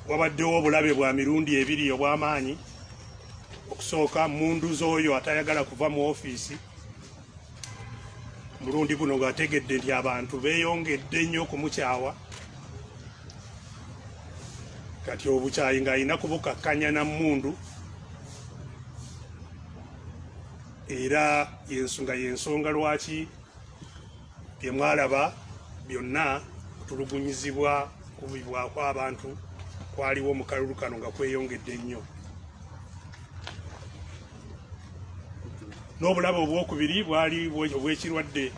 Wabaddewo obulabe bwa mirundi ebiri obw'amaanyi. Okusooka, munduzi oyo atayagala kuva mu ofiisi, mulundi guno ng'ategedde nti abantu beeyongedde nnyo okumukyawa, kati obukyayi ng'alina kubukakkanya na mmundu, era yensonga lwaki bye mwalaba byonna kutulugunyizibwa kubibwako abantu kwaliwo mu kalulu kano nga kweyongedde nnyo. N'obulabe obwokubiri bwali obw'ekirwadde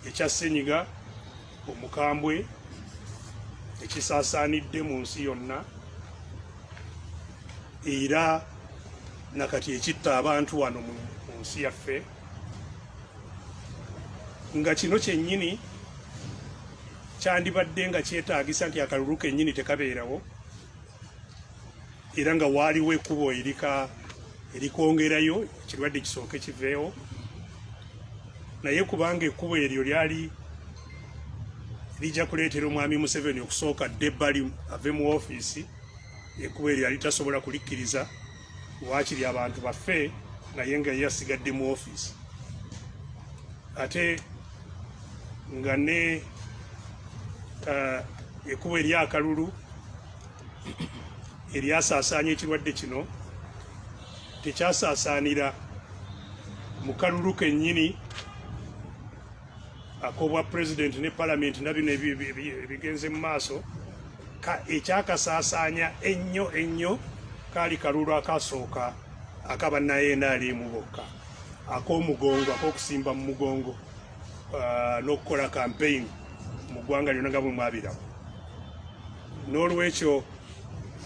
ekya ssenyiga omukambwe ekisaasaanidde mu nsi yonna, era nakati ekitta abantu wano mu nsi yaffe, nga kino kyennyini kyandibadde nga kyetaagisa nti akalulu kennyini tekabeerawo, era nga waaliwo ekkubo erikwongerayo ekirwadde kisooke kiveewo, naye kubanga ekkubo eryo lyali lijja kuleetera omwami Museveni okusooka dde ebbali ave mu ofiisi, ekkubo eryo yali tasobola kulikkiriza, waakiri abantu baffe naye nga yasigadde mu ofiisi. Ate nga ne ekkubo eryakalulu eryasaasaanya ekirwadde kino tekyasaasaanira mu kalulu kennyini ak'obwa pulezidenti ne palamenti nabino ebigenze mu maaso. Ekyakasaasaanya ennyo kaali kalulu akasooka akabannayenaalimu bokka, ak'omugongo, ak'okusimba mu mugongo n'okukola campaign mu ggwanga lyonna nga bwe mwabiramu. N'olwekyo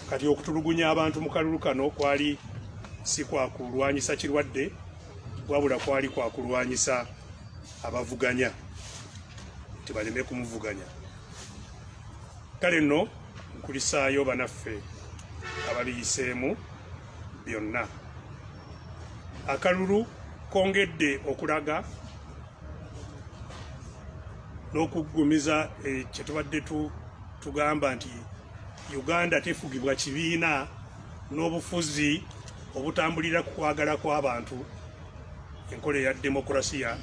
kati okutulugunya abantu mu kalulu kano kwali si kwa kulwanyisa kirwadde, wabula kwali kwa kulwanyisa abavuganya tebaleme kumuvuganya. Kale nno nkulisaayo banaffe ababiyiseemu byonna. Akalulu kongedde okulaga n'okuggumiza kye tubadde tugamba nti Uganda tefugibwa kibiina n'obufuzi obutambulira ku kwagala kw'abantu enkola ya demokrasiya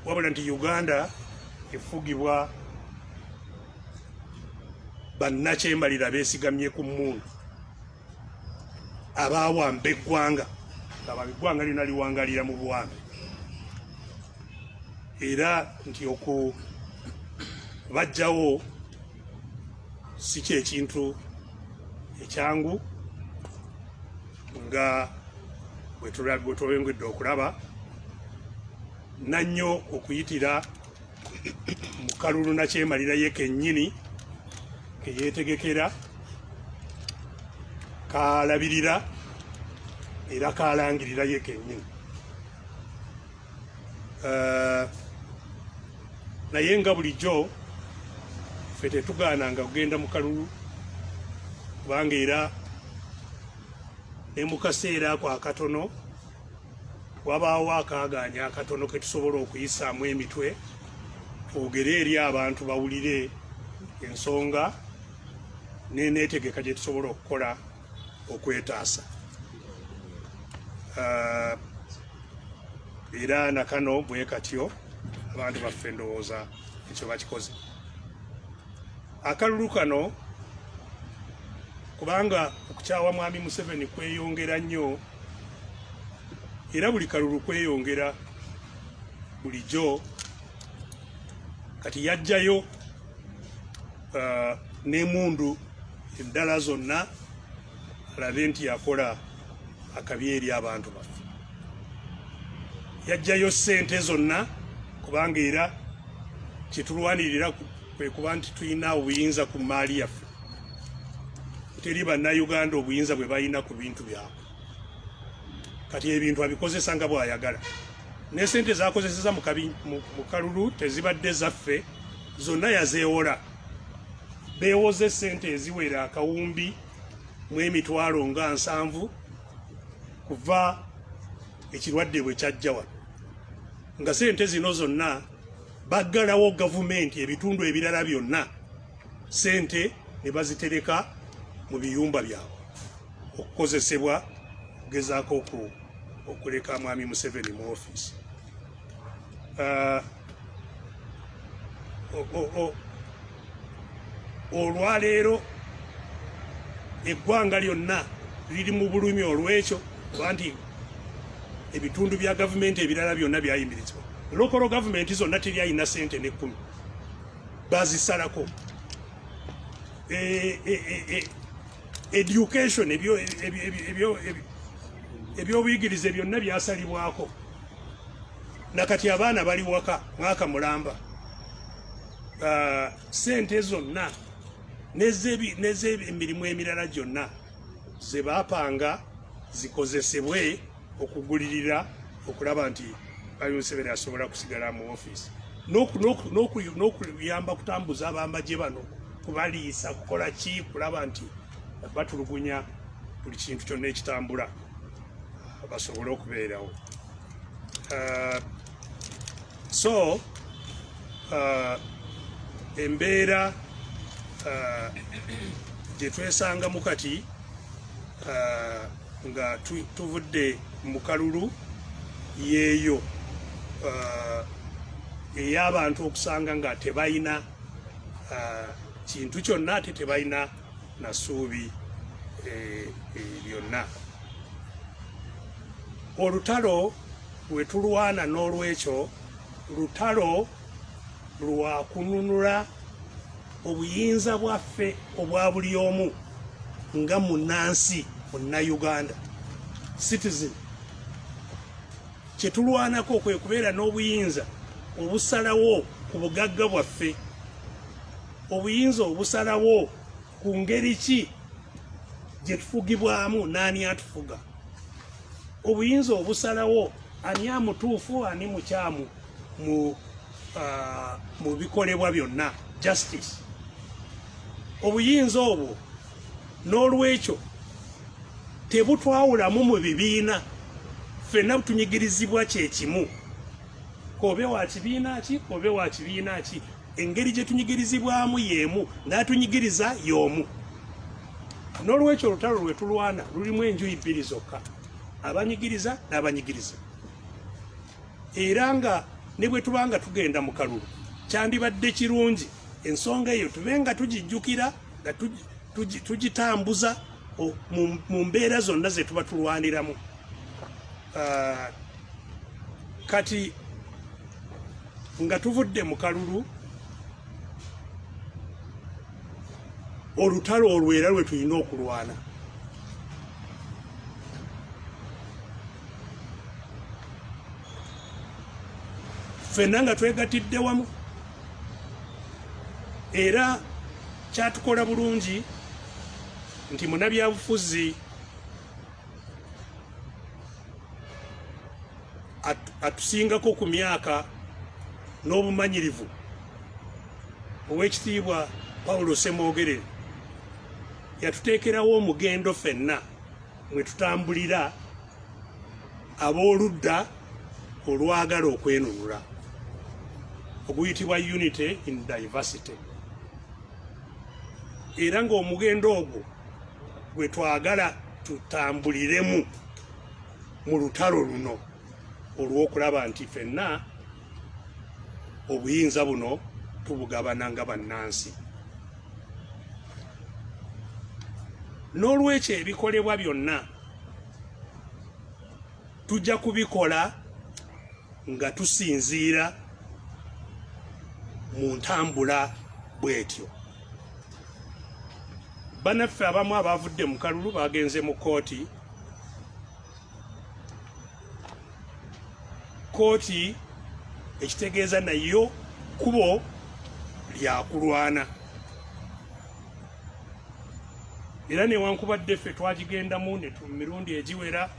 wabula nti Uganda efugibwa bannakyembalira beesigamye ku mmundu abaawamba eggwanga eggwanga lyonna liwangalira mu buwambe era nti bajjawo si kyekintu ekyangu nga bwe twongedde okulaba nannyo okuyitira mu kalulu nakyemalira ye kennyini keyeetegekera kalabirira era kalangirira ye kennyini naye nga bulijjo ffe tetugaananga kugenda mu kalulu kubanga era ne mu kaseera ako akatono wabaawo akaaganya akatono ke tusobola okuyisaamu emitwe twogere eri abantu bawulire ensonga n'eneetegeka gye tusobola okukola okwetaasa era nakano bwe katyo abantu baffe ndowooza ekyo bakikoze akalulu kano kubanga okukyawa mwami Museveni kweyongera nnyo era buli kalulu kweyongera bulijjo kati yajjayo n'emundu endala zonna alabe nti yakola akabi eri abantu baffe yajjayo ssente zonna kubanga era kyetulwanirira kwe kuba nti tulina obuyinza ku maali yaffe teri bannayuganda obuyinza bwe balina ku bintu byabwe kati ebintu abikozesa nga bw'ayagala ne ssente zakozeseza mu kalulu tezibadde zaffe zonna yazeewola beewoze ssente eziwera akawumbi mu emitwalo nga 7 kuva ekirwadde bwe kyajja wano nga ssente zino zonna baggalawo gavumenti ebitundu ebirala byonna ssente ne bazitereka mu biyumba byabwe okukozesebwa okugezaako okuleka mwami Museveni mu ofiisi olwaleero eggwanga lyonna liri mu bulumi olw'ekyo kuba nti ebitundu bya gavumenti ebirala byonna byayimirizibwa local gavumenti zonna teryalina ssente ne10 bazisalako education ebyobuyigirize byonna byasalibwako nakati abaana bali waka mwaka mulamba ssente zonna n'ez'emirimu emirala gyonna ze baapanga zikozesebwe okugulirira okulaba nti Museveni asobola kusigala mu ofiisi n'okuyamba kutambuza abambajje bano kubaliisa kukola ki kulaba nti batulugunya buli kintu kyonna ekitambula basobole okubeerawo so embeera gye twesangamu kati nga tuvudde mu kalulu yeeyo ey'abantu okusanga nga tebalina kintu kyonna ate tebalina na ssuubi byonna olutalo lwe tulwana n'olwekyo lutalo lwa kununula obuyinza bwaffe obwa buli omu nga munnansi munnayuganda citizen kyetulwanako kwe kubeera n'obuyinza obusalawo ku bugagga bwaffe obuyinza obusalawo ku ngeri ki gye tufugibwamu n'ani atufuga obuyinza obusalawo ani amutuufu ani mukyamu mu bikolebwa byonna justice obuyinza obwo n'olwekyo tebutwawulamu mu bibiina ffenna tunyigirizibwa kyekimu kobe wa kibiina ki kobe wa kibiina ki engeri gye tunyigirizibwamu y'emu n'atunyigiriza y'omu n'olwekyo olutalo lwe tulwana lulimu enjuyi bbiri zokka abanyigiriza n'abanyigiriza. Era nga ne bwe tubanga tugenda mu kalulu kyandibadde kirungi ensonga eyo tubenga tugijjukira nga tugitambuza mu mbeera zonna ze tuba tulwaniramu. Kati nga tuvudde mu kalulu olutalo olwera lwe tulina okulwana. Ffenna nga twegatidde wamu era kyatukola bulungi nti munnabyabufuzi atusingako ku myaka n'obumanyirivu Oweekitiibwa Paulo Ssemwogerere yatuteekerawo omugendo ffenna mwe tutambulira ab'oludda olwagala okwenunula oguyitibwa Unity in Diversity. Era ng'omugendo ogwo gwe twagala tutambuliremu mu lutalo luno olw'okulaba nti ffenna obuyinza buno tubugabana nga bannansi. N'olwekyo ebikolebwa byonna tujja kubikola nga tusinziira mu ntambula bwetyo. Bannaffe abamu abavudde mu kalulu bagenze mu kooti. Kooti ekitegeeza nayo kubo lyakulwana. Era newankubadde ffe twagigendamu mu mirundi egiwera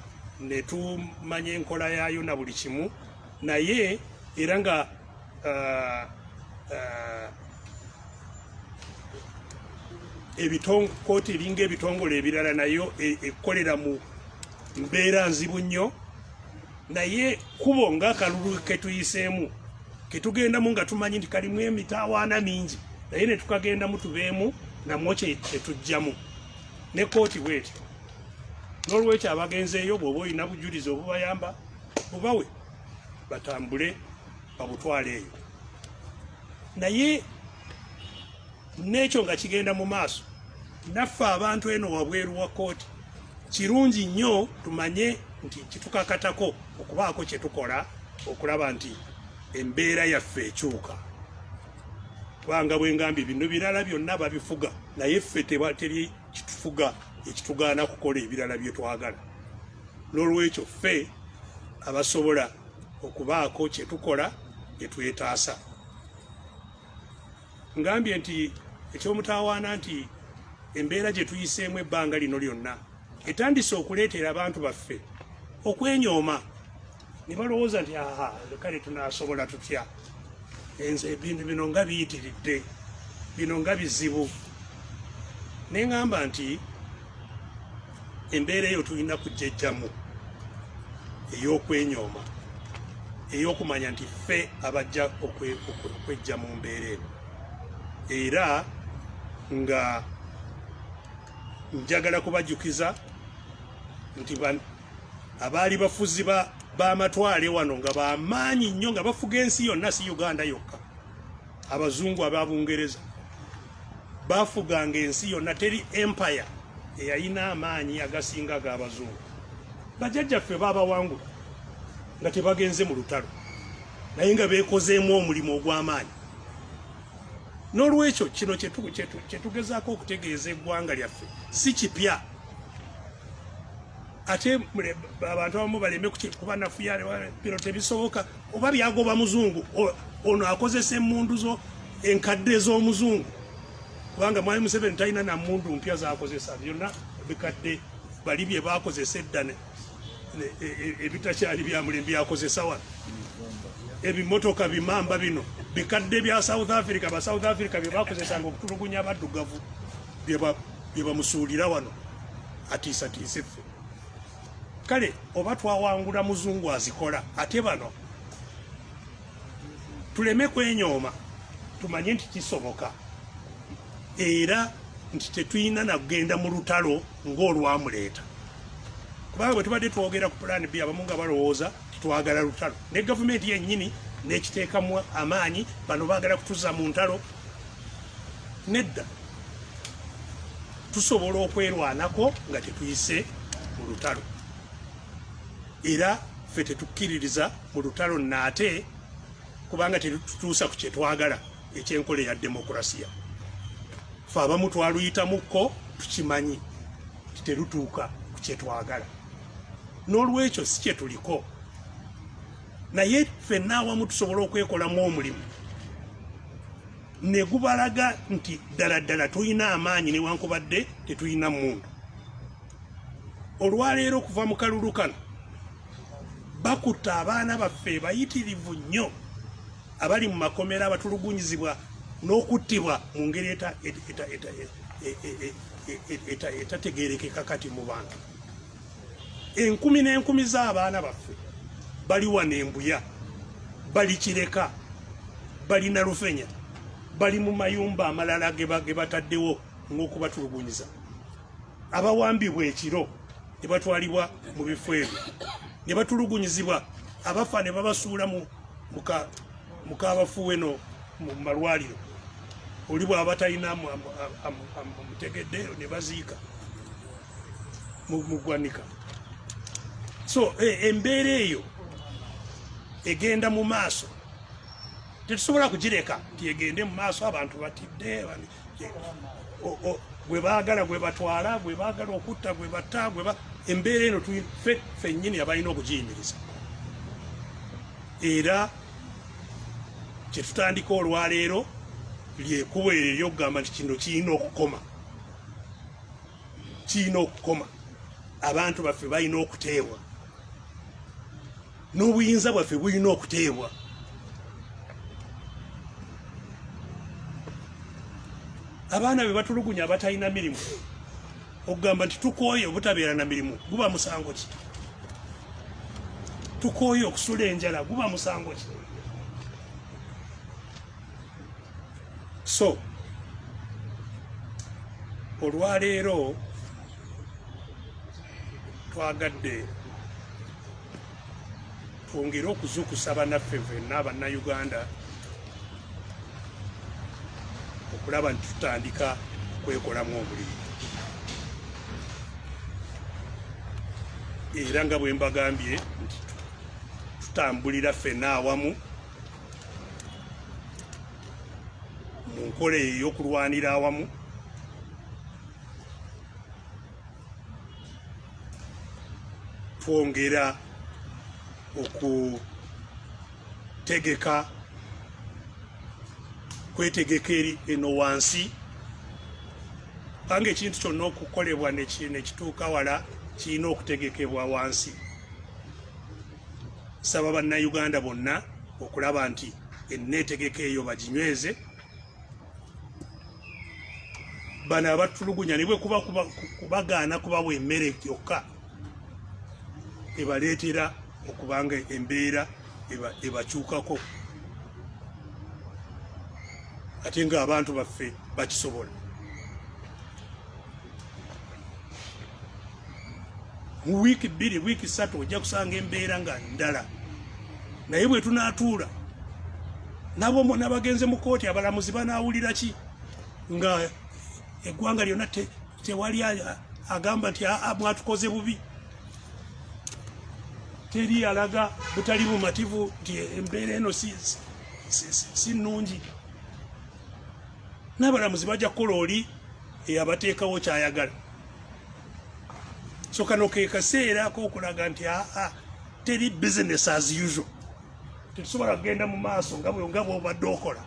ne tumanya enkola yaayo na buli kimu, naye era nga kooti eringa ebitongole ebirala nayo ekolera mu mbeera nzibu nnyo, naye kubo ng'akalulu ke tuyiseemu ketugendamu nga tumanyi nti kalimu emitawaana mingi, naye ne tukagendamu tubeemu namwo kyetujjamu ne kooti bwetyo. N'olwekyo abagenzeeyo bw'oba olina bujulizi obubayamba bubawe batambule babutwale eyo. Naye n'ekyo nga kigenda mu maaso, naffe abantu eno wabweru wa kooti kirungi nnyo tumanye nti kitukakatako okubaako kye tukola okulaba nti embeera yaffe ekyuka. Kubanga bwe ngambye bino birala byonna babifuga, naye ffe teri kitufuga ekitugaana kukola ebirala bye twagala. N'olwekyo ffe abasobola okubaako kye tukola bye twetaasa. Ngambye nti ekyomutawaana nti embeera gye tuyiseemu ebbanga lino lyonna etandise okuleetera abantu baffe okwenyooma, ne balowooza nti kale tunaasobola tutya, enze ebintu bino nga biyitiridde, bino nga bizibu. Ne ngamba nti embeera eyo tulina kujjejjamu ey'okwenyooma, ey'okumanya nti ffe abajja okwejja mu mbeera eno. Era nga njagala kubajjukiza nti abaali bafuzi b'amatwale wano nga bamaanyi nnyo, nga bafuga ensi yonna, si Uganda yokka. Abazungu ab'Abungereza bafuganga ensi yonna, teri empire eyalina amaanyi agasinga ag'Abazungu. Bajjajjaffe baabawangula nga tebagenze mu lutalo, naye nga beekozeemu omulimu ogw'amaanyi. N'olwekyo kino kye tugezaako okutegeeza eggwanga lyaffe si kipya. Ate abantu abamu baleme kuba nafuya bino tebisoboka, oba byagoba muzungu ono akozesa emmundu zo enkadde z'omuzungu, kubanga Mwami Museveni talina na mmundu mpya z'akozesa, byonna bikadde bali bye baakozesa edda ebitakyali bya mulembe byakozesa wano. Ebimotoka bimamba bino bikadde bya South Africa, ba South Africa bye bakozesanga okutulugunya abaddugavu bye bamusuulira wano atiisatiise ffe. Kale oba twawangula muzungu azikola, ate bano tuleme kwenyooma, tumanye nti kisoboka era nti tetuyina na kugenda mu lutalo ng'olwamuleeta. kubanga bwe tubadde twogera ku plan B abamu nga balowooza twagala lutalo ne gavumenti yennyini n'ekiteekamu amaanyi bano baagala kutuza mu ntalo. Nedda, tusobola okwerwanako nga tetuyise mu lutalo, era ffe tetukkiririza mu lutalo naate kubanga tetutuusa ku kyetwagala ekyenkola eya demokurasiya. Ffe abamu twaluyitamuko tukimanyi terutuuka ku kyetwagala, n'olwekyo si kyetuliko, naye ffenna awamu tusobola okwekolamu omulimu ne gubalaga nti ddala ddala tulina amaanyi newankubadde tetulina mmundu. Olwaleero okuva mu kalulu kano bakutta abaana baffe bayitirivu nnyo abali mu makomera abatulugunyizibwa n'okuttibwa mu ngeri etategeerekeka kati mu bantu. Enkumi n'enkumi z'abaana baffe bali wano Embuya, bali Kireka, bali Nalufenya, bali mu mayumba amalala ge bataddewo ng'okubatulugunyiza. Abawambibwa ekiro ne batwalibwa mu bifo ebyo ne batulugunyizibwa, abafa ne babasuula mu kaabafuwe no mu malwaliro, oli bw'aba talina mutegedde ne baziika mu ggwanika. So embeera eyo egenda mu maaso, tetusobola kugireka nti egende mu maaso. Abantu batidde, gwe baagala gwe batwala, gwe baagala okutta gwe batta, embeera eno ffe nnyini abalina okugiyimiriza. Era kyetutandika olwaleero lyekubo eryo eryokugamba nti kino kirina okukoma, kirina okukoma. Abantu baffe balina okuteebwa, n'obuyinza bwaffe bulina okuteebwa. Abaana be batulugunya abatalina mirimu, okugamba nti tukooye obutabeera na mirimu guba musango ki? Tukooye okusula enjala guba musango ki? So olwaleero twagadde twongere okuzuukusa bannaffe ffenna Bannayuganda okulaba nti tutandika kwekolamu omulimu. Era nga bwe mbagambye nti tutambulira ffenna awamu mu nkola ey'okulwanira awamu, twongera okutegeka kwetegeka eno wansi, panga ekintu kyonna okukolebwa nekituuka wala kirina okutegekebwa wansi. Saba Bannayuganda bonna okulaba nti enneetegeka eyo baginyweze. Bano abatulugunya ne bwe kubagaana kubawa emmere yokka ebaleetera okubanga embeera ebakyukako, ate nga abantu baffe bakisobola. Mu wiiki 2 wiiki 3 ojja kusanga embeera nga ndala, naye bwe tunaatuula nabo nabagenze mu kooti abalamuzi banaawulira ki? Nga eggwanga lyonna tewali agamba nti mwatukoze bubi, teri alaga butali bumativu nti embeera eno si nnungi. N'abalamuzi bajja kukola oli eyabateekawo kyayagala. So kano ke kaseera k'okulaga nti teri business as usual. Tetusobola kugenda mu maaso nga bw'obadde okola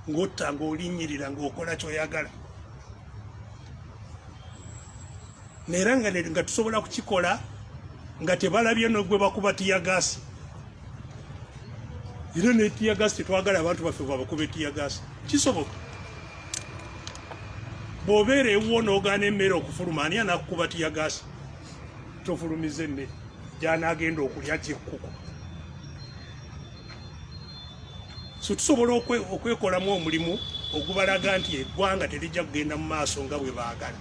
ng'otta ng'olinnyirira ng'okola ky'oyagala. Neera nga tusobola kukikola nga tebalabye gwe bakuba tiyagaasi. Era ne tiyagaasi tetwagala abantu baffe babakuba tiyagaasi. Kisoboka. Bw'obeera ewuwo n'ogaana emmere okufuluma, ani anakukuba tiyagaasi? Tofulumiza emmere gy'anaagenda okulya gy'ekkuku. So tusobola okwekolamu omulimu ogubalaga nti eggwanga terijja kugenda mu maaso nga bwe baagala.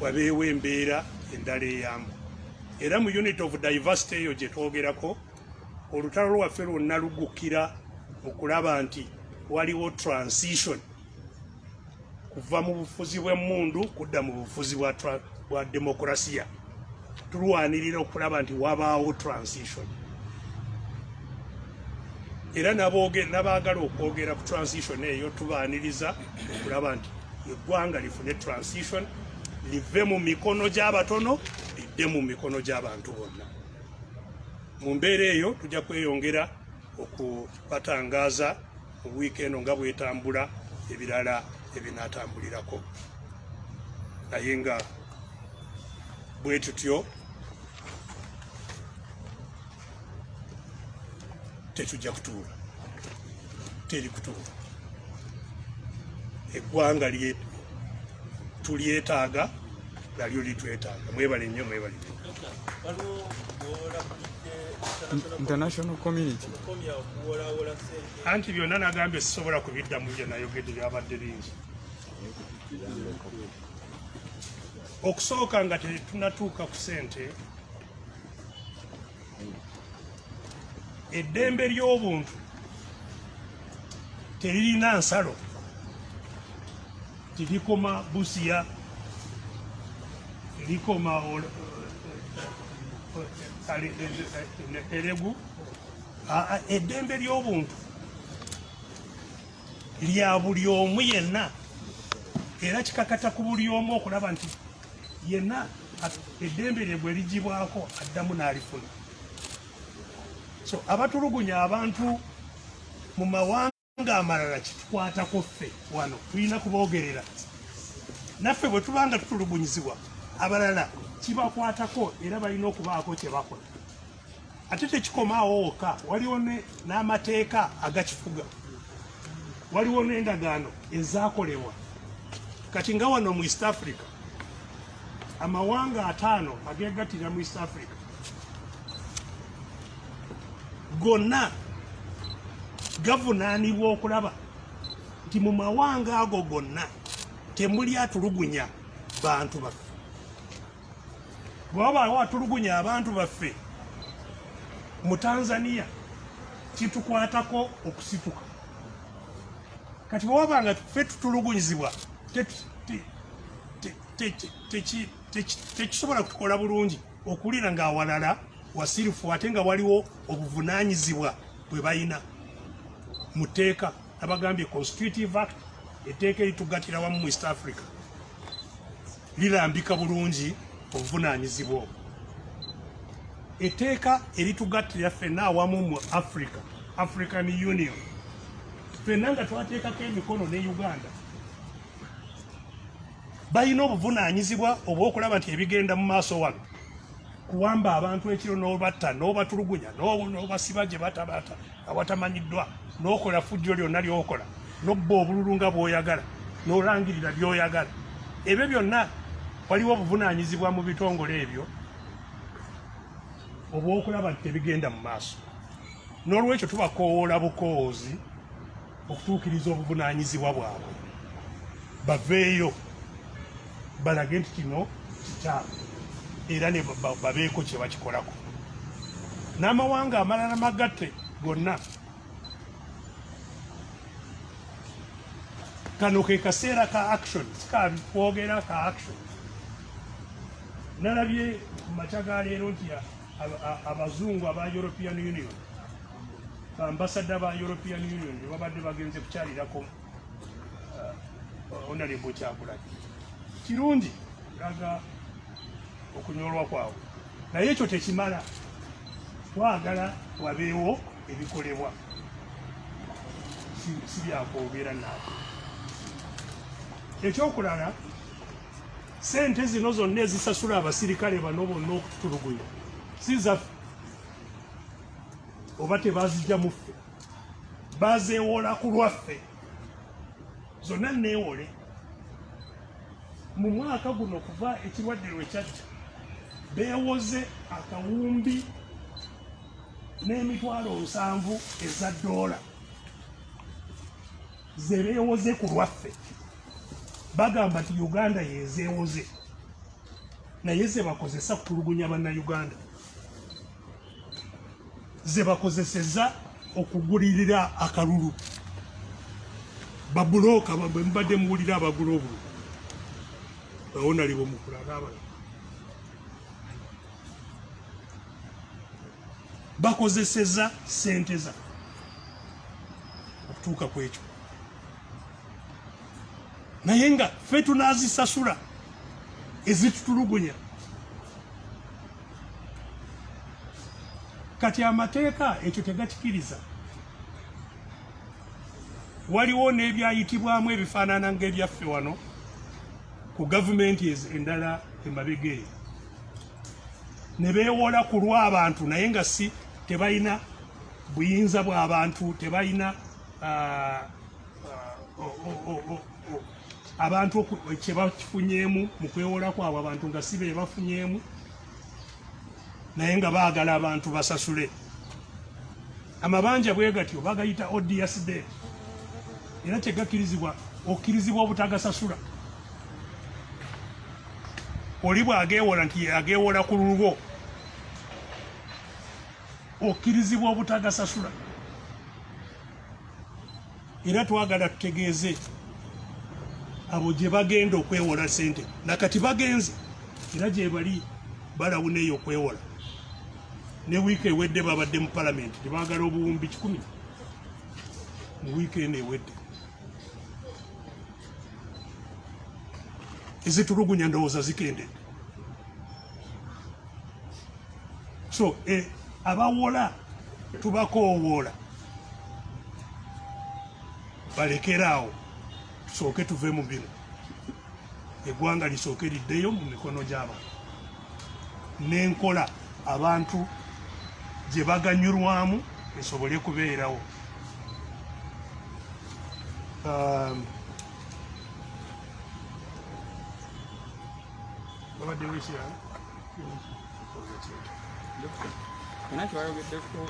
wabeewo embeera endala eyamba. Era mu unit of diversity eyo gye twogerako, olutalo lwaffe lwonna luggukira okulaba nti waliwo transition kuva mu bufuzi bw'emmundu kudda mu bufuzi bwa demokrasiya. Tulwanirira okulaba nti wabaawo transition. Era n'abaagala okwogera ku transition eyo tubaaniriza okulaba nti eggwanga lifune transition, live mu mikono gy'abatono lidde mu mikono gy'abantu bonna. Mu mbeera eyo tujja kweyongera okubatangaaza mu wiiki eno nga bwetambula ebirala ebinaatambulirako. Naye nga bwe tutyo tetujja kutuula, teri kutuula. Eggwanga tulyetaaga, nalyo litwetaaga. Mwebale nnyo, mwebale nnyo. International community. Anti byonna nagambye sisobola kubiddamu bye nayogedde byabadde bingi. Okusooka nga tetunatuuka ku ssente, eddembe ly'obuntu teririna nsalo, tirikoma Busia, tirikoma Eregu. Eddembe ly'obuntu lya buli omu yenna, era kikakata ku buli omu okulaba nti yenna eddembe lye bwe ligibwako addamu n'alifuna. So abatulugunya abantu mu mawanga amalala kitukwatako ffe wano, tulina kuboogerera. Naffe bwe tubanga tutulugunyizibwa, abalala kibakwatako era balina okubaako kye bakola. Ate tekikomaawo wokka, waliwo n'amateeka agakifuga, waliwo n'endagaano ezaakolebwa. Kati nga wano mu East Africa, amawanga 5 ageegattira mu East Africa, gonna gavunaanibwa okulaba nti mu mawanga ago gonna temuli atulugunya bantu baffe. Bwe wabaawo atulugunya abantu baffe mu Tanzania, kitukwatako okusituka. Kati bwe wabanga ffe tutulugunyizibwa, tekisobola kutukola bulungi okuwulira ng'awalala wasirifu ate nga waliwo obuvunaanyizibwa bwe balina mu tteeka. Abagambye Constitutive Act, etteeka eritugattira wamu mu East Africa, lirambika bulungi obuvunaanyizibwa obwo. Etteeka eritugattira ffenna awamu mu Africa, African Union, ffenna nga twateekako emikono ne Uganda, balina obuvunaanyizibwa obw'okulaba nti ebigenda mu maaso wano, kuwamba abantu ekiro n'obatta, n'obatulugunya, n'obasiba gye batabaata awatamanyiddwa, n'okola fujjo lyonna ly'okola, n'obba obululu nga bw'oyagala, n'olangirira by'oyagala. Ebyo byonna waliwo obuvunaanyizibwa mu bitongole ebyo obw'okulaba nti tebigenda mu maaso. N'olwekyo tubakoowoola bukoowozi okutuukiriza obuvunaanyizibwa bwabwe, baveeyo balage nti kino kikyamu, era ne babeeko kye bakikolako. N'amawanga amalala magatte gonna, kano ke kaseera ka action, kwogera ka action. Nalabye mu makya ga leero nti abazungu aba European Union, ambasada ba European Union babadde bagenze kukyalirako Honorable Kyagulanyi. Kirungi laga okunyolwa kwawe, naye ekyo tekimala. Twagala wabeewo ebikolebwa, si byakwogera naawe. Ekyokulala, sente zino zonna ezisasula abasirikale bano bonna okututulugunya si zaffe, oba tebazijja mu ffe, bazeewola ku lwaffe. Zonna neewole. Mu mwaka guno kuva ekirwadde lwe kyajja, beewoze akawumbi n'emitwalo 7 eza $, ze beewoze ku lwaffe. Bagamba nti Uganda yezeewoze. naye ze bakozesa kutulugunya bannayuganda, ze bakozeseza okugulirira akalulu. Babuloka bwe mubadde muwulira abagula obululu awo nalibo mukulaba abalala bakozeseza sente za okutuuka ku ekyo, naye nga ffe tunaazisasula ezitutulugunya. Kati amateeka ekyo tegakikiriza. Waliwo n'ebyayitibwamu ebifaanana ng'ebyaffe wano ku gavumenti endala emabega eyo, ne beewola ku lw'abantu naye nga si tebalina buyinza bw'abantu, tebalina abantu kye bakifunyeemu mu kwewola kwabwe, abantu nga si be bafunyeemu, naye nga baagala abantu basasule. Amabanja bwe gatyo bagayita odious debt, era tegakirizibwa, okkirizibwa obutagasasula. Oli bw'ageewola nti ageewola ku lulwo, okkirizibwa obutagasasula. Era twagala tutegeeze abo gye bagenda okwewola sente, nakati bagenze era gye bali balawuna eyo okwewola. Ne wiiki ewedde babadde mu palamenti tebaagala obuwumbi 1,000 mu wiiki eno ewedde. Ezitulugunya ndowooza zikendedde. So abawola tubakoowoola balekeraawo, tusooke tuve mu bino, eggwanga lisooke liddeyo mu mikono gy'abantu, n'enkola abantu gye baganyulwamu esobole kubeerawo. Nakibayogeddeko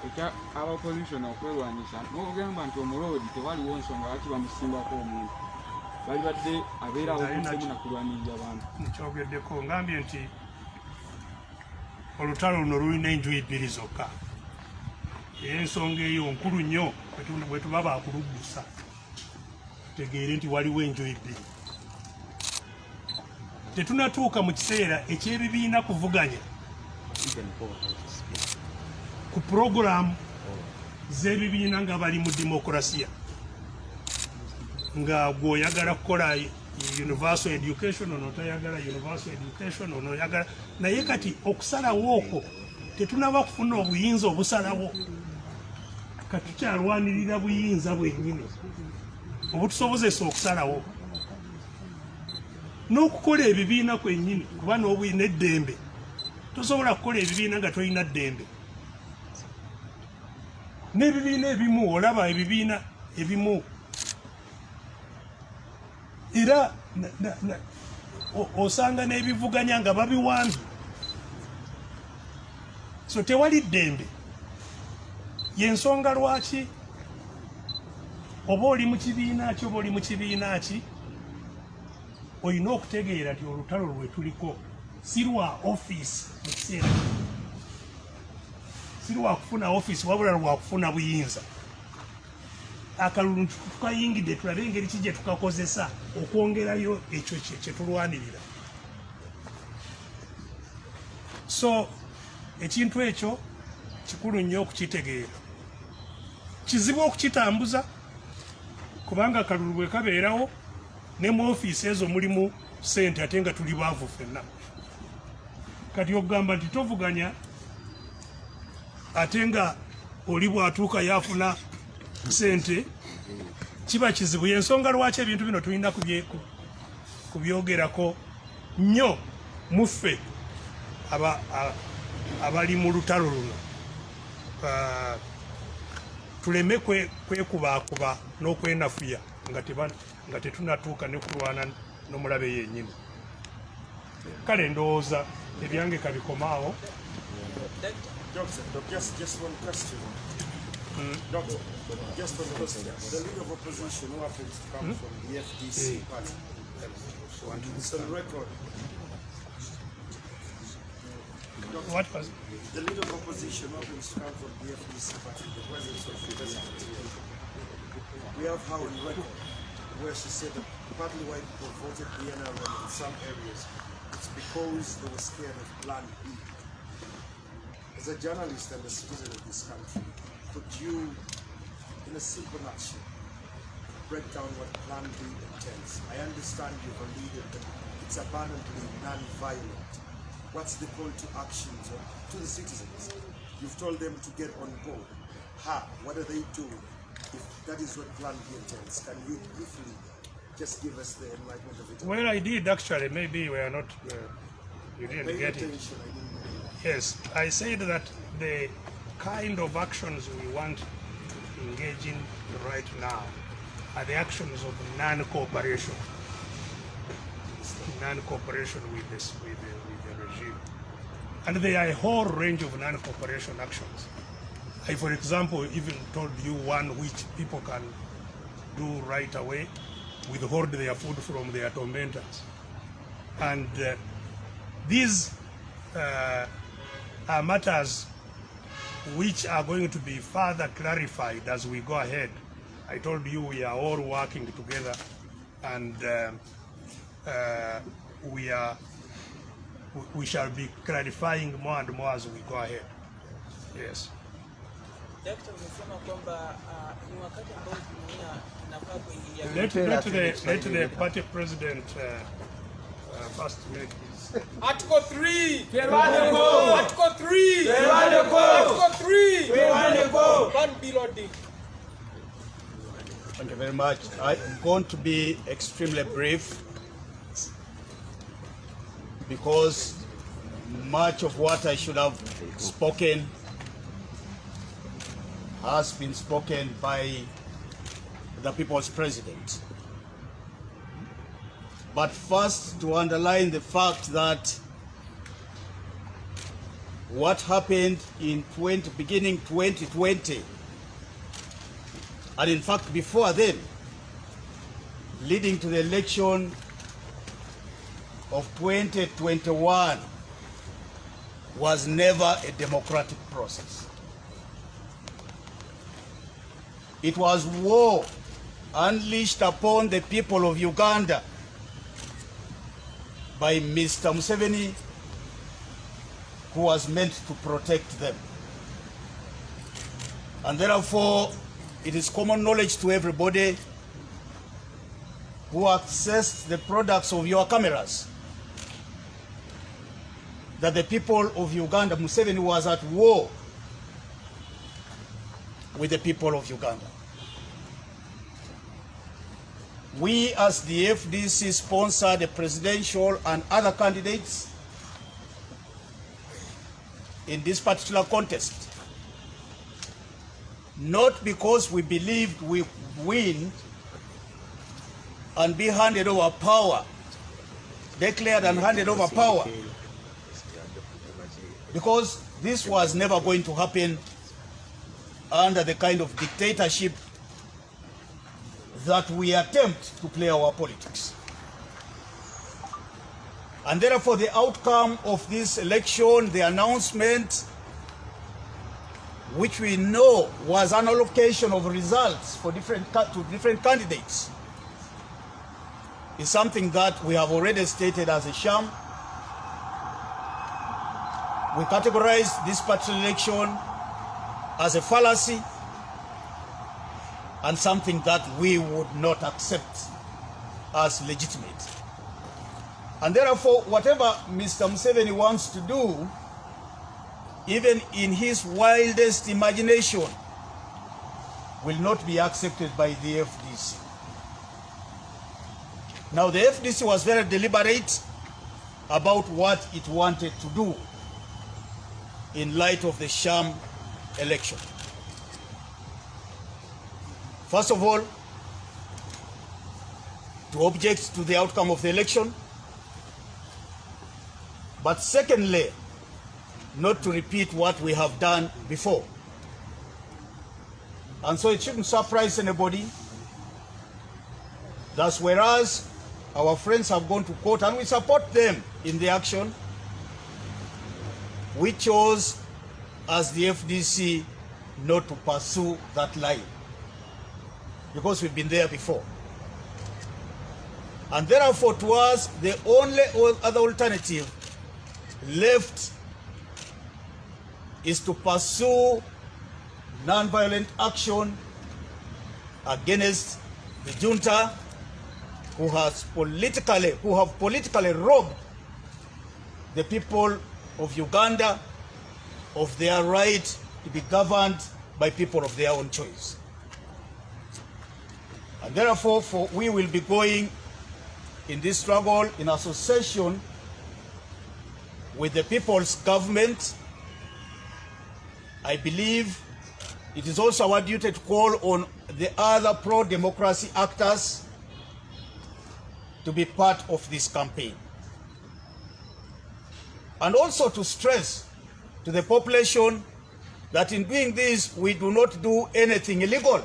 ekya abopposition okwerwanyisa n'okugamba nti omuloodi tewaliwo nsonga lwaki bamusimbako omuntu, bali badde abeerawo kusimu nakulwanirira abantu. Nkyogeddeko ngambye nti olutalo luno lulina enjuyi bbiri zokka, era ensonga eyo nkulu nnyo bwe tuba bakuluggusa tutegeere nti waliwo enjuyi bbiri. Tetunatuuka mu kiseera eky'ebibiina kuvuganya ku puroguramu z'ebibiina nga bali mu demokurasiya, nga gw'oyagala kukola universal education, ono tayagala universal education, ono oyagala. Naye kati okusalawo okwo tetunaba kufuna obuyinza obusalawo, kati tukyalwanirira buyinza bwennyini obutusobozesa okusalawo n'okukola ebibiina kwennyini, kuba n'obuyina eddembe. Tosobola kukola ebibiina nga tolina ddembe. N'ebibiina ebimu olaba ebibiina ebimu era osanga n'ebivuganya nga babiwambye, so tewali ddembe. Y'ensonga lwaki oba oli mu kibiina ki oba oli mu kibiina ki, olina okutegeera nti olutalo lwe tuliko si lwa ofiisi mu kiseera, si lwa kufuna ofiisi wabula lwa kufuna buyinza. Akalulu tukayingidde tulabe engeri ki gye tukakozesa okwongerayo ekyo kye tulwanirira. So ekintu ekyo kikulu nnyo okukitegeera, kizibu okukitambuza, kubanga akalulu bwe kabeerawo ne mu ofiisi ezo mulimu ssente ate nga tuli baavu ffenna. Kati okugamba nti tovuganya ate nga oli bw'atuuka yafuna ssente kiba kizibu. Y'ensonga lwaki ebintu bino tulina kubyogerako nnyo muffe abali mu lutalo luno, tuleme kwekubaakuba n'okwenafuya nga tetunatuuka ne kulwana n'omulabe yennyini. Kale ndowooza ebyange kabikomaawo. Doctor, just one question. Doctor, just one question. The leader of opposition who happens to come from the FDC party, it's on record What was it? The leader of opposition happens to come from the FDC party, the presence of the president. We have her on record where she said that partly why people voted the NRM in some areas, it's because they were scared of Plan B. As a journalist and a citizen of this country, could you, in a simple nutshell, break down what Plan B entails? I understand you've alluded that it's abundantly non-violent. What's the call to action to the citizens? You've told them to get on board. How? What do they do if that is what Plan B entails? Can you briefly just give us the enlightenment of it? Well, I did actually. Maybe we are not. You didn't get it. Yes, I said that the kind of actions we want to engage in right now are the actions of non-cooperation. Non-cooperation with the regime. And there are a whole range of non-cooperation actions. I, for example, even told you one which people can do right away: withhold their food from their tormentors. And these are matters which are going to be further clarified as we go ahead. I told you we are all working together, and we shall be clarifying more and more as we go ahead. Yes. Let the party president first make his. Article 3! Article 3! Article 3! Ban reloading. Thank you very much. I'm going to be extremely brief because much of what I should have spoken has been spoken by the People's President. But first, to underline the fact that what happened in beginning 2020, and in fact before then, leading to the election of 2021, was never a democratic process. It was war unleashed upon the people of Uganda by Mr. Museveni, who was meant to protect them. And therefore, it is common knowledge to everybody who accessed the products of your cameras that the people of Uganda, Museveni was at war with the people of Uganda. We as the FDC sponsored the presidential and other candidates in this particular contest, not because we believed we win and be handed over power, declared and handed over power, because this was never going to happen under the kind of dictatorship that we attempt to play our politics. And therefore the outcome of this election, the announcement, which we know was an allocation of results for different candidates, is something that we have already stated as a sham. We categorize this particular election as a fallacy and something that we would not accept as legitimate. And therefore, whatever Mr. Museveni wants to do, even in his wildest imagination, will not be accepted by the FDC. Now, the FDC was very deliberate about what it wanted to do in light of the sham election. First of all, to object to the outcome of the election, but secondly, not to repeat what we have done before. And so it shouldn't surprise anybody that whereas our friends have gone to court and we support them in the action, we chose as the FDC not to pursue that line because we've been there before. And therefore, to us, the only other alternative left is to pursue non-violent action against the junta who have politically robbed the people of Uganda of their right to be governed by people of their own choice. And therefore, we will be going in this struggle in association with the people's government. I believe it is also our duty to call on the other pro-democracy actors to be part of this campaign. And also to stress to the population that in doing this, we do not do anything illegal,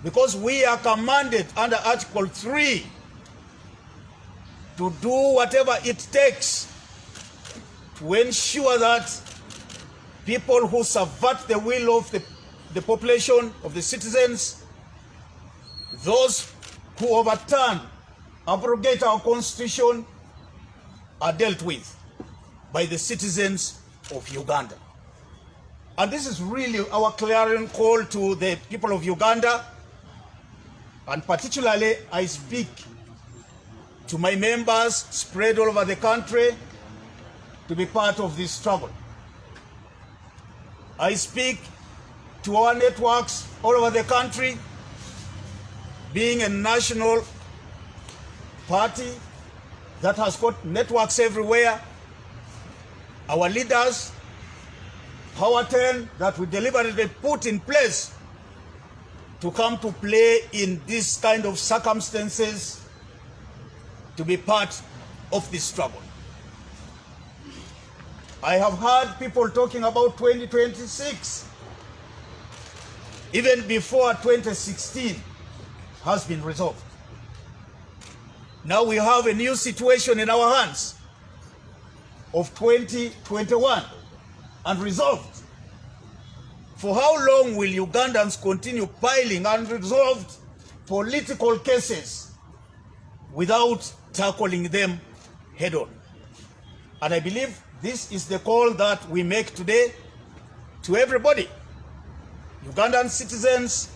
because we are commanded under Article 3 to do whatever it takes to ensure that people who subvert the will of the population, of the citizens, those who overturn, abrogate our constitution, are dealt with by the citizens of Uganda. And this is really our clarion call to the people of Uganda, and particularly I speak to my members spread all over the country to be part of this struggle. I speak to our networks all over the country. Being a national party that has got networks everywhere, our leaders, Power 10, that we deliberately put in place to come to play in this kind of circumstances, to be part of this struggle. I have heard people talking about 2026, even before 2016 has been resolved. Now we have a new situation in our hands of 2021 unresolved. For how long will Ugandans continue piling unresolved political cases without tackling them head on? And I believe this is the call that we make today to everybody, Ugandan citizens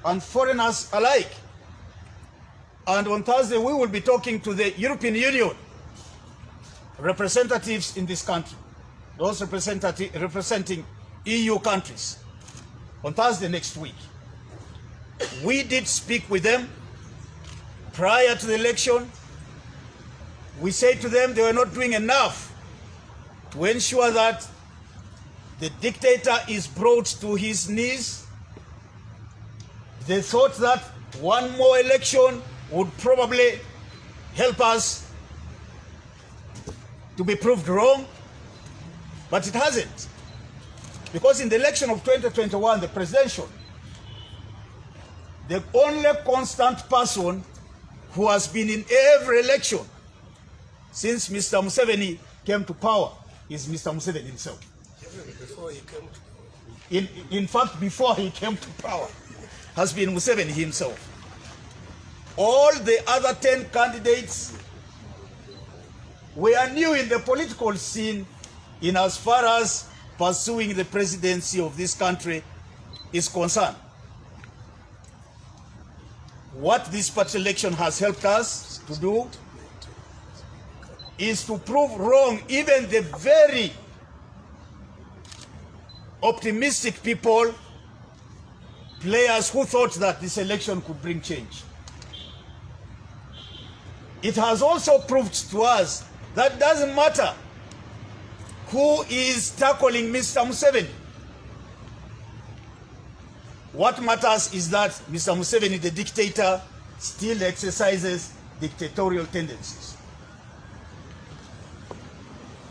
and foreigners alike. And on Thursday, we will be talking to the European Union representatives in this country, those representing EU countries, on Thursday next week. We did speak with them prior to the election. We said to them they were not doing enough to ensure that the dictator is brought to his knees. They thought that one more election would probably help us to be proved wrong, but it hasn't. Because in the election of 2021, the presidential, the only constant person who has been in every election since Mr. Museveni came to power is Mr. Museveni himself. Before he came to In fact, before he came to power, has been Museveni himself. All the other 10 candidates were new in the political scene in as far as pursuing the presidency of this country is concerned. What this party election has helped us to do is to prove wrong even the very optimistic people, players who thought that this election could bring change. It has also proved to us that it doesn't matter who is tackling Mr. Museveni. What matters is that Mr. Museveni, the dictator, still exercises dictatorial tendencies.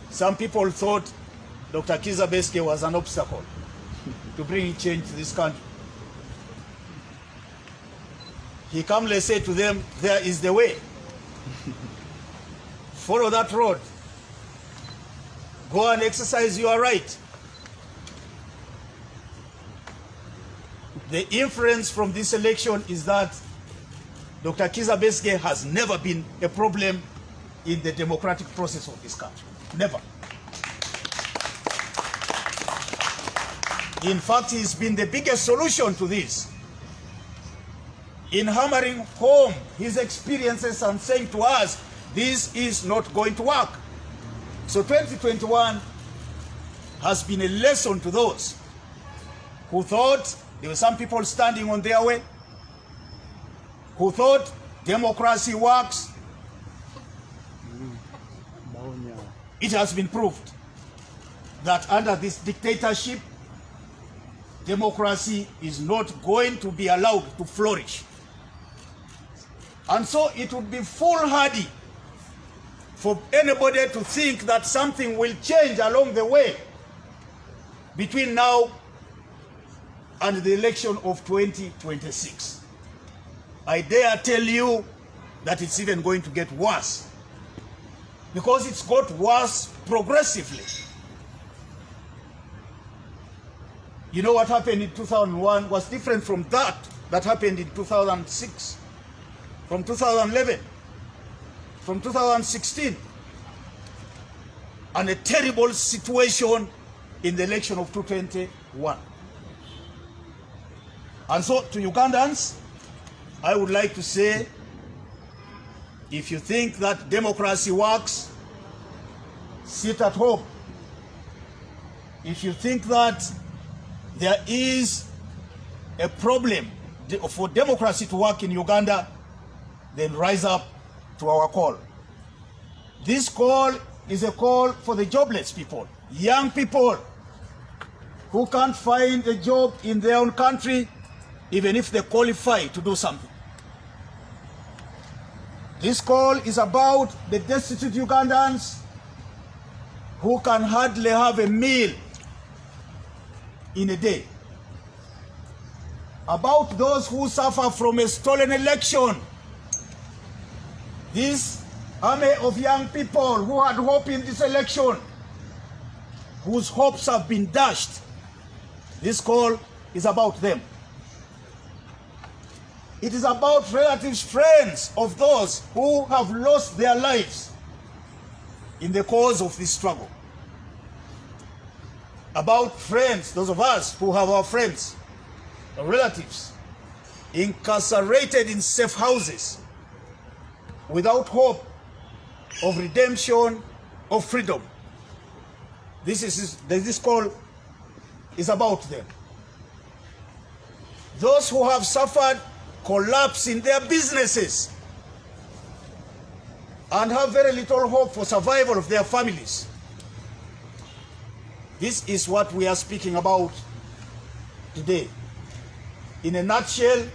Some people thought Dr. Kizza Besigye was an obstacle to bring change to this country. He calmly said to them, there is the way. Follow that road. Go and exercise your right. The inference from this election is that Dr. Kizza Besigye has never been a problem in the democratic process of this country. Never. In fact, he's been the biggest solution to this, in hammering home his experiences and saying to us, this is not going to work. So 2021 has been a lesson to those who thought there were some people standing on their way, who thought democracy works. It has been proved that under this dictatorship, democracy is not going to be allowed to flourish. And so it would be foolhardy for anybody to think that something will change along the way between now and the election of 2026. I dare tell you that it's even going to get worse, because it's got worse progressively. You know what happened in 2001 was different from that happened in 2006, from 2011, from 2016, and a terrible situation in the election of 2021. And so to Ugandans, I would like to say, if you think that democracy works, sit at home. If you think that there is a problem for democracy to work in Uganda, then rise up to our call. This call is a call for the jobless people, young people who can't find a job in their own country, even if they qualify to do something. This call is about the destitute Ugandans who can hardly have a meal in a day. About those who suffer from a stolen election. This army of young people who had hope in this election, whose hopes have been dashed. This call is about them. It is about relatives, friends of those who have lost their lives in the cause of this struggle. About friends, those of us who have our friends, our relatives, incarcerated in safe houses, without hope of redemption, of freedom. This call is about them. Those who have suffered collapse in their businesses and have very little hope for survival of their families. This is what we are speaking about today. In a nutshell,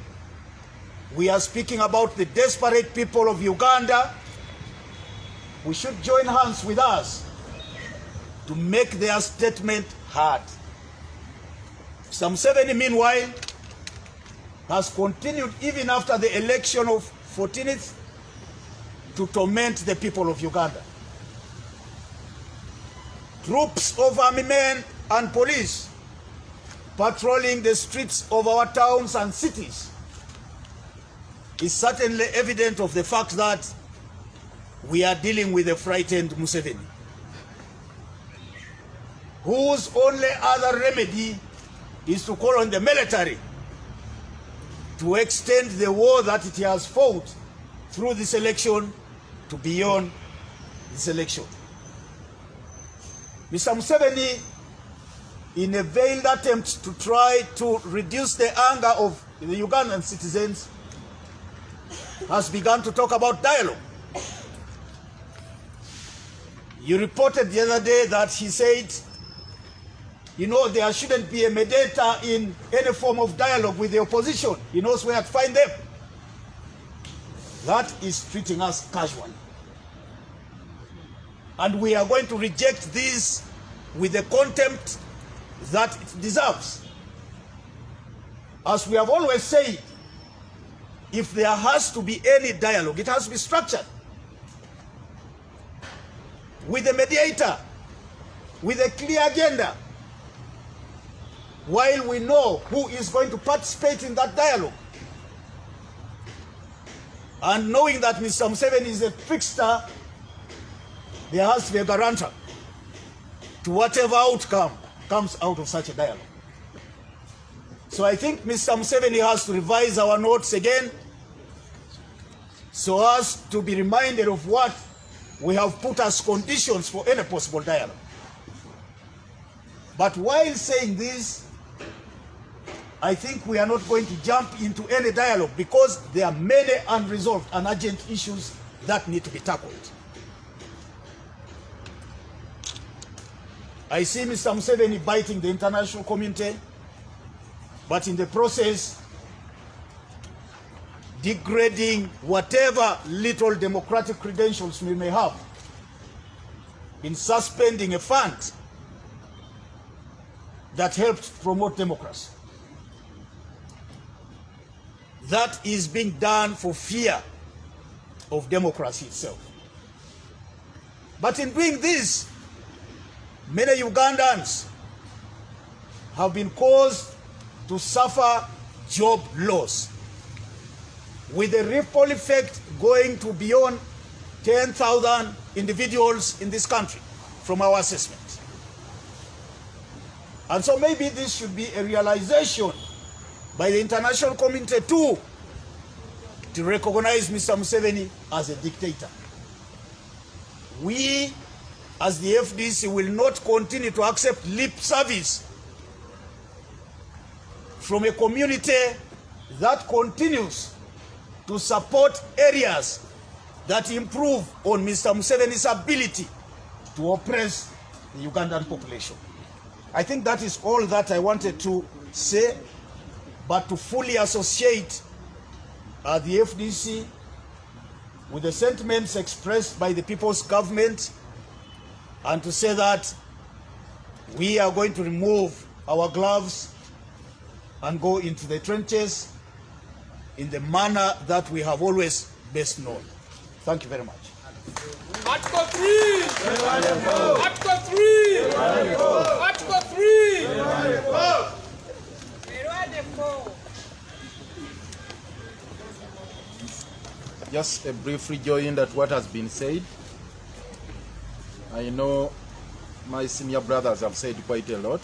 we are speaking about the desperate people of Uganda who should join hands with us to make their statement heard. Mr. Museveni, meanwhile, has continued even after the election of 14th to torment the people of Uganda. Troops of army men and police patrolling the streets of our towns and cities is certainly evident of the fact that we are dealing with a frightened Museveni, whose only other remedy is to call on the military to extend the war that it has fought through this election to beyond this election. Mr. Museveni, in a veiled attempt to try to reduce the anger of the Ugandan citizens, has begun to talk about dialogue. You reported the other day that he said, you know, there shouldn't be a mediator in any form of dialogue with the opposition. He knows where to find them. That is treating us casually. And we are going to reject this with the contempt that it deserves. As we have always said, if there has to be any dialogue, it has to be structured with a mediator with a clear agenda, while we know who is going to participate in that dialogue. And knowing that Mr. Museveni is a trickster, there has to be a guarantor to whatever outcome comes out of such a dialogue. So I think Mr. Museveni has to revise our notes again so as to be reminded of what we have put as conditions for any possible dialogue. But while saying this, I think we are not going to jump into any dialogue because there are many unresolved and urgent issues that need to be tackled. I see Mr. Museveni biting the international community, but in the process, degrading whatever little democratic credentials we may have in suspending a fund that helped promote democracy. That is being done for fear of democracy itself. But in doing this, many Ugandans have been caused to suffer job loss, with the ripple effect going to beyond 10,000 individuals in this country from our assessment. And so maybe this should be a realization by the international community too, to recognize Mr. Museveni as a dictator. We, as the FDC, will not continue to accept lip service from a community that continues to support areas that improve on Mr. Museveni's ability to oppress the Ugandan population. I think that is all that I wanted to say, but to fully associate the FDC with the sentiments expressed by the People's Government, and to say that we are going to remove our gloves and go into the trenches in the manner that we have always best known. Thank you very much. Article 3! Article 3! Article 3! Just a brief rejoinder at what has been said. I know my senior brothers have said quite a lot,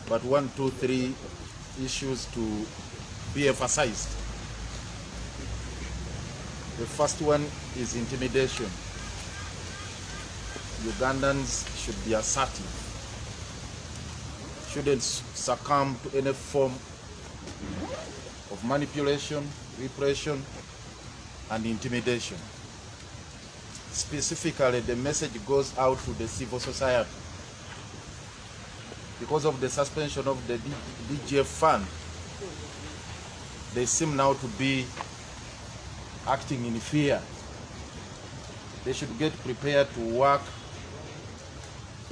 but 1, 2, 3 issues to be emphasized. The first one is intimidation. Ugandans should be assertive, shouldn't succumb to any form of manipulation, repression, and intimidation. Specifically, the message goes out to the civil society. Because of the suspension of the DGF fund, they seem now to be acting in fear. They should get prepared to work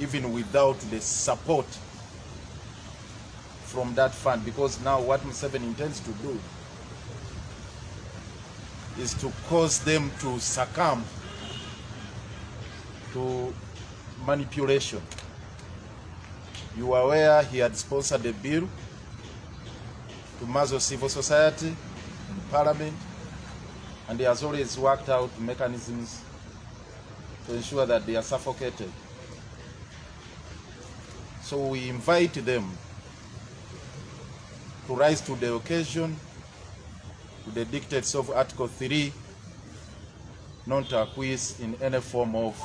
even without the support from that fund, because now what Museveni intends to do is to cause them to succumb to manipulation. You are aware he had sponsored a bill to muzzle civil society in Parliament, and he has always worked out mechanisms to ensure that they are suffocated. So we invite them to rise to the occasion, to the dictates of Article 3, not to acquiesce in any form of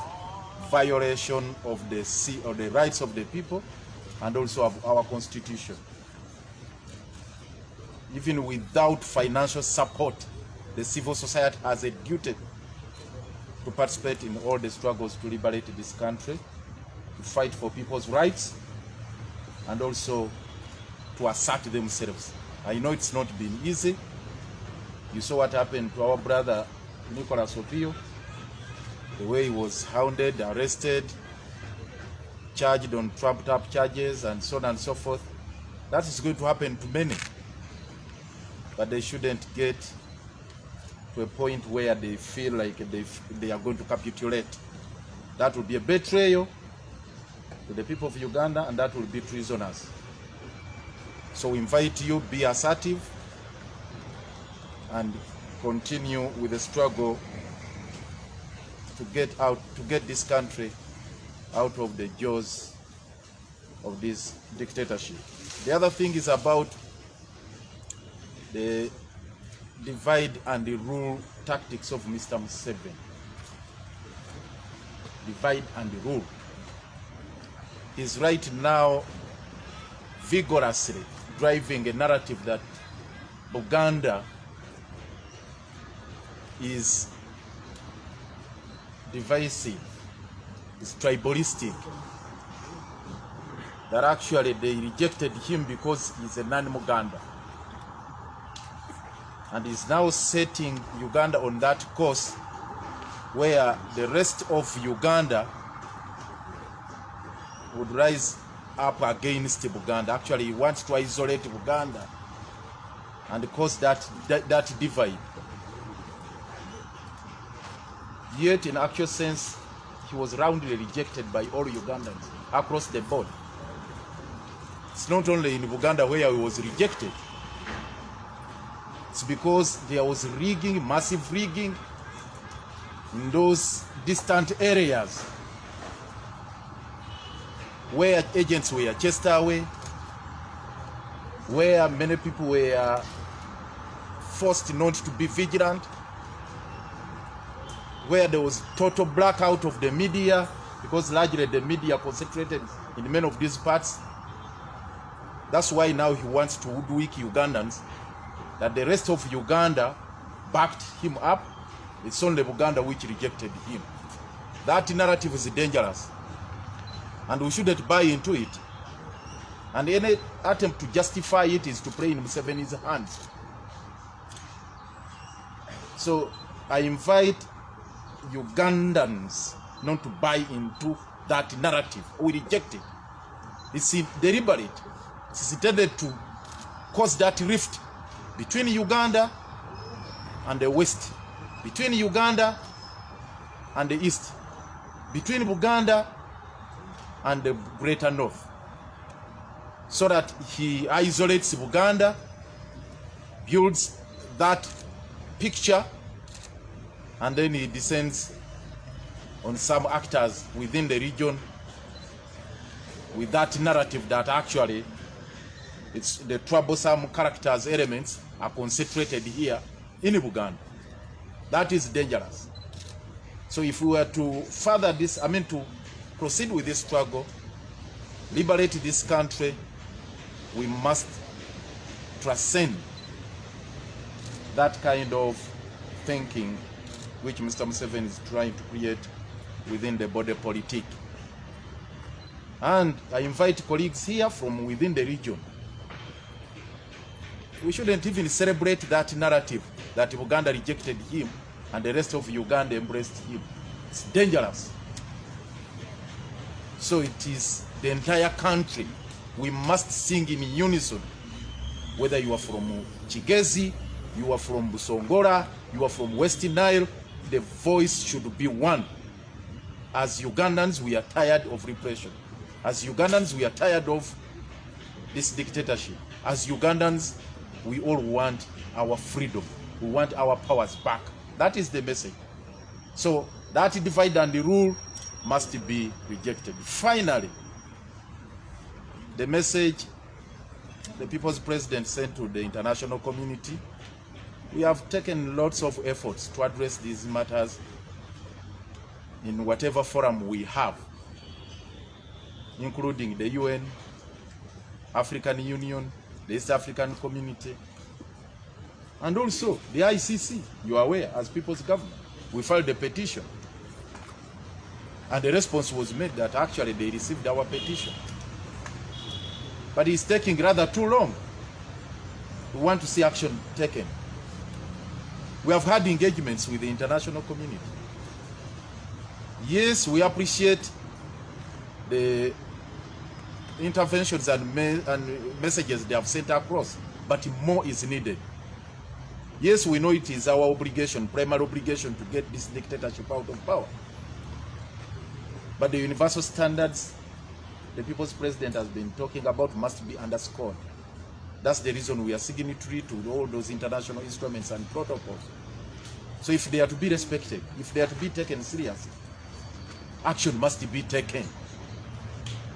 violation of the rights of the people and also of our Constitution. Even without financial support, the civil society has a duty to participate in all the struggles to liberate this country, to fight for people's rights, and also to assert themselves. I know it's not been easy. You saw what happened to our brother Nicholas Opio, the way he was hounded, arrested, charged on trumped-up charges, and so on and so forth. That is going to happen to many. But they shouldn't get to a point where they feel like they are going to capitulate. That would be a betrayal to the people of Uganda, and that will be treasonous. So we invite you, be assertive and continue with the struggle to get this country out of the jaws of this dictatorship. The other thing is about the divide and the rule tactics of Mr. Museveni. Divide and rule. He's right now vigorously driving a narrative that Buganda is divisive, is tribalistic, that actually they rejected him because he's a non-Muganda. And is now setting Uganda on that course where the rest of Uganda would rise up against Buganda. Actually, he wants to isolate Buganda and cause that divide. Yet, in actual sense, he was roundly rejected by all Ugandans across the board. It's not only in Buganda where he was rejected. It's because there was rigging, massive rigging in those distant areas where agents were chased away, where many people were forced not to be vigilant, where there was total blackout of the media, because largely the media concentrated in many of these parts. That's why now he wants to hoodwink Ugandans, that the rest of Uganda backed him up. It's only Uganda which rejected him. That narrative is dangerous, and we shouldn't buy into it. And any attempt to justify it is to play in Museveni's hands. So I invite Ugandans not to buy into that narrative. We reject it. It's deliberate. It's intended to cause that rift between Uganda and the West, between Uganda and the East, between Buganda and the Greater North, so that he isolates Buganda, builds that picture, and then he descends on some actors within the region with that narrative that actually it's the troublesome characters, elements are concentrated here in Buganda. That is dangerous. So if we were to further this, to proceed with this struggle, liberate this country, we must transcend that kind of thinking which Mr. Museveni is trying to create within the body politic. And I invite colleagues here from within the region. We shouldn't even celebrate that narrative that Uganda rejected him and the rest of Uganda embraced him. It's dangerous. So it is the entire country. We must sing in unison. Whether you are from Kigezi, you are from Busongola, you are from West Nile, the voice should be one. As Ugandans, we are tired of repression. As Ugandans, we are tired of this dictatorship. As Ugandans, we all want our freedom. We want our powers back. That is the message. So that divide and the rule must be rejected. Finally, the message the People's President sent to the international community, we have taken lots of efforts to address these matters in whatever forum we have, including the UN, African Union, the East African Community, and also the ICC. You are aware, as People's Government, we filed a petition, and the response was made that actually they received our petition. But it's taking rather too long. We want to see action taken. We have had engagements with the international community. Yes, we appreciate the interventions and messages they have sent across, but more is needed. Yes, we know it is our obligation, primary obligation, to get this dictatorship out of power. But the universal standards the people's president has been talking about must be underscored. That's the reason we are signatory to all those international instruments and protocols. So if they are to be respected, if they are to be taken seriously, action must be taken,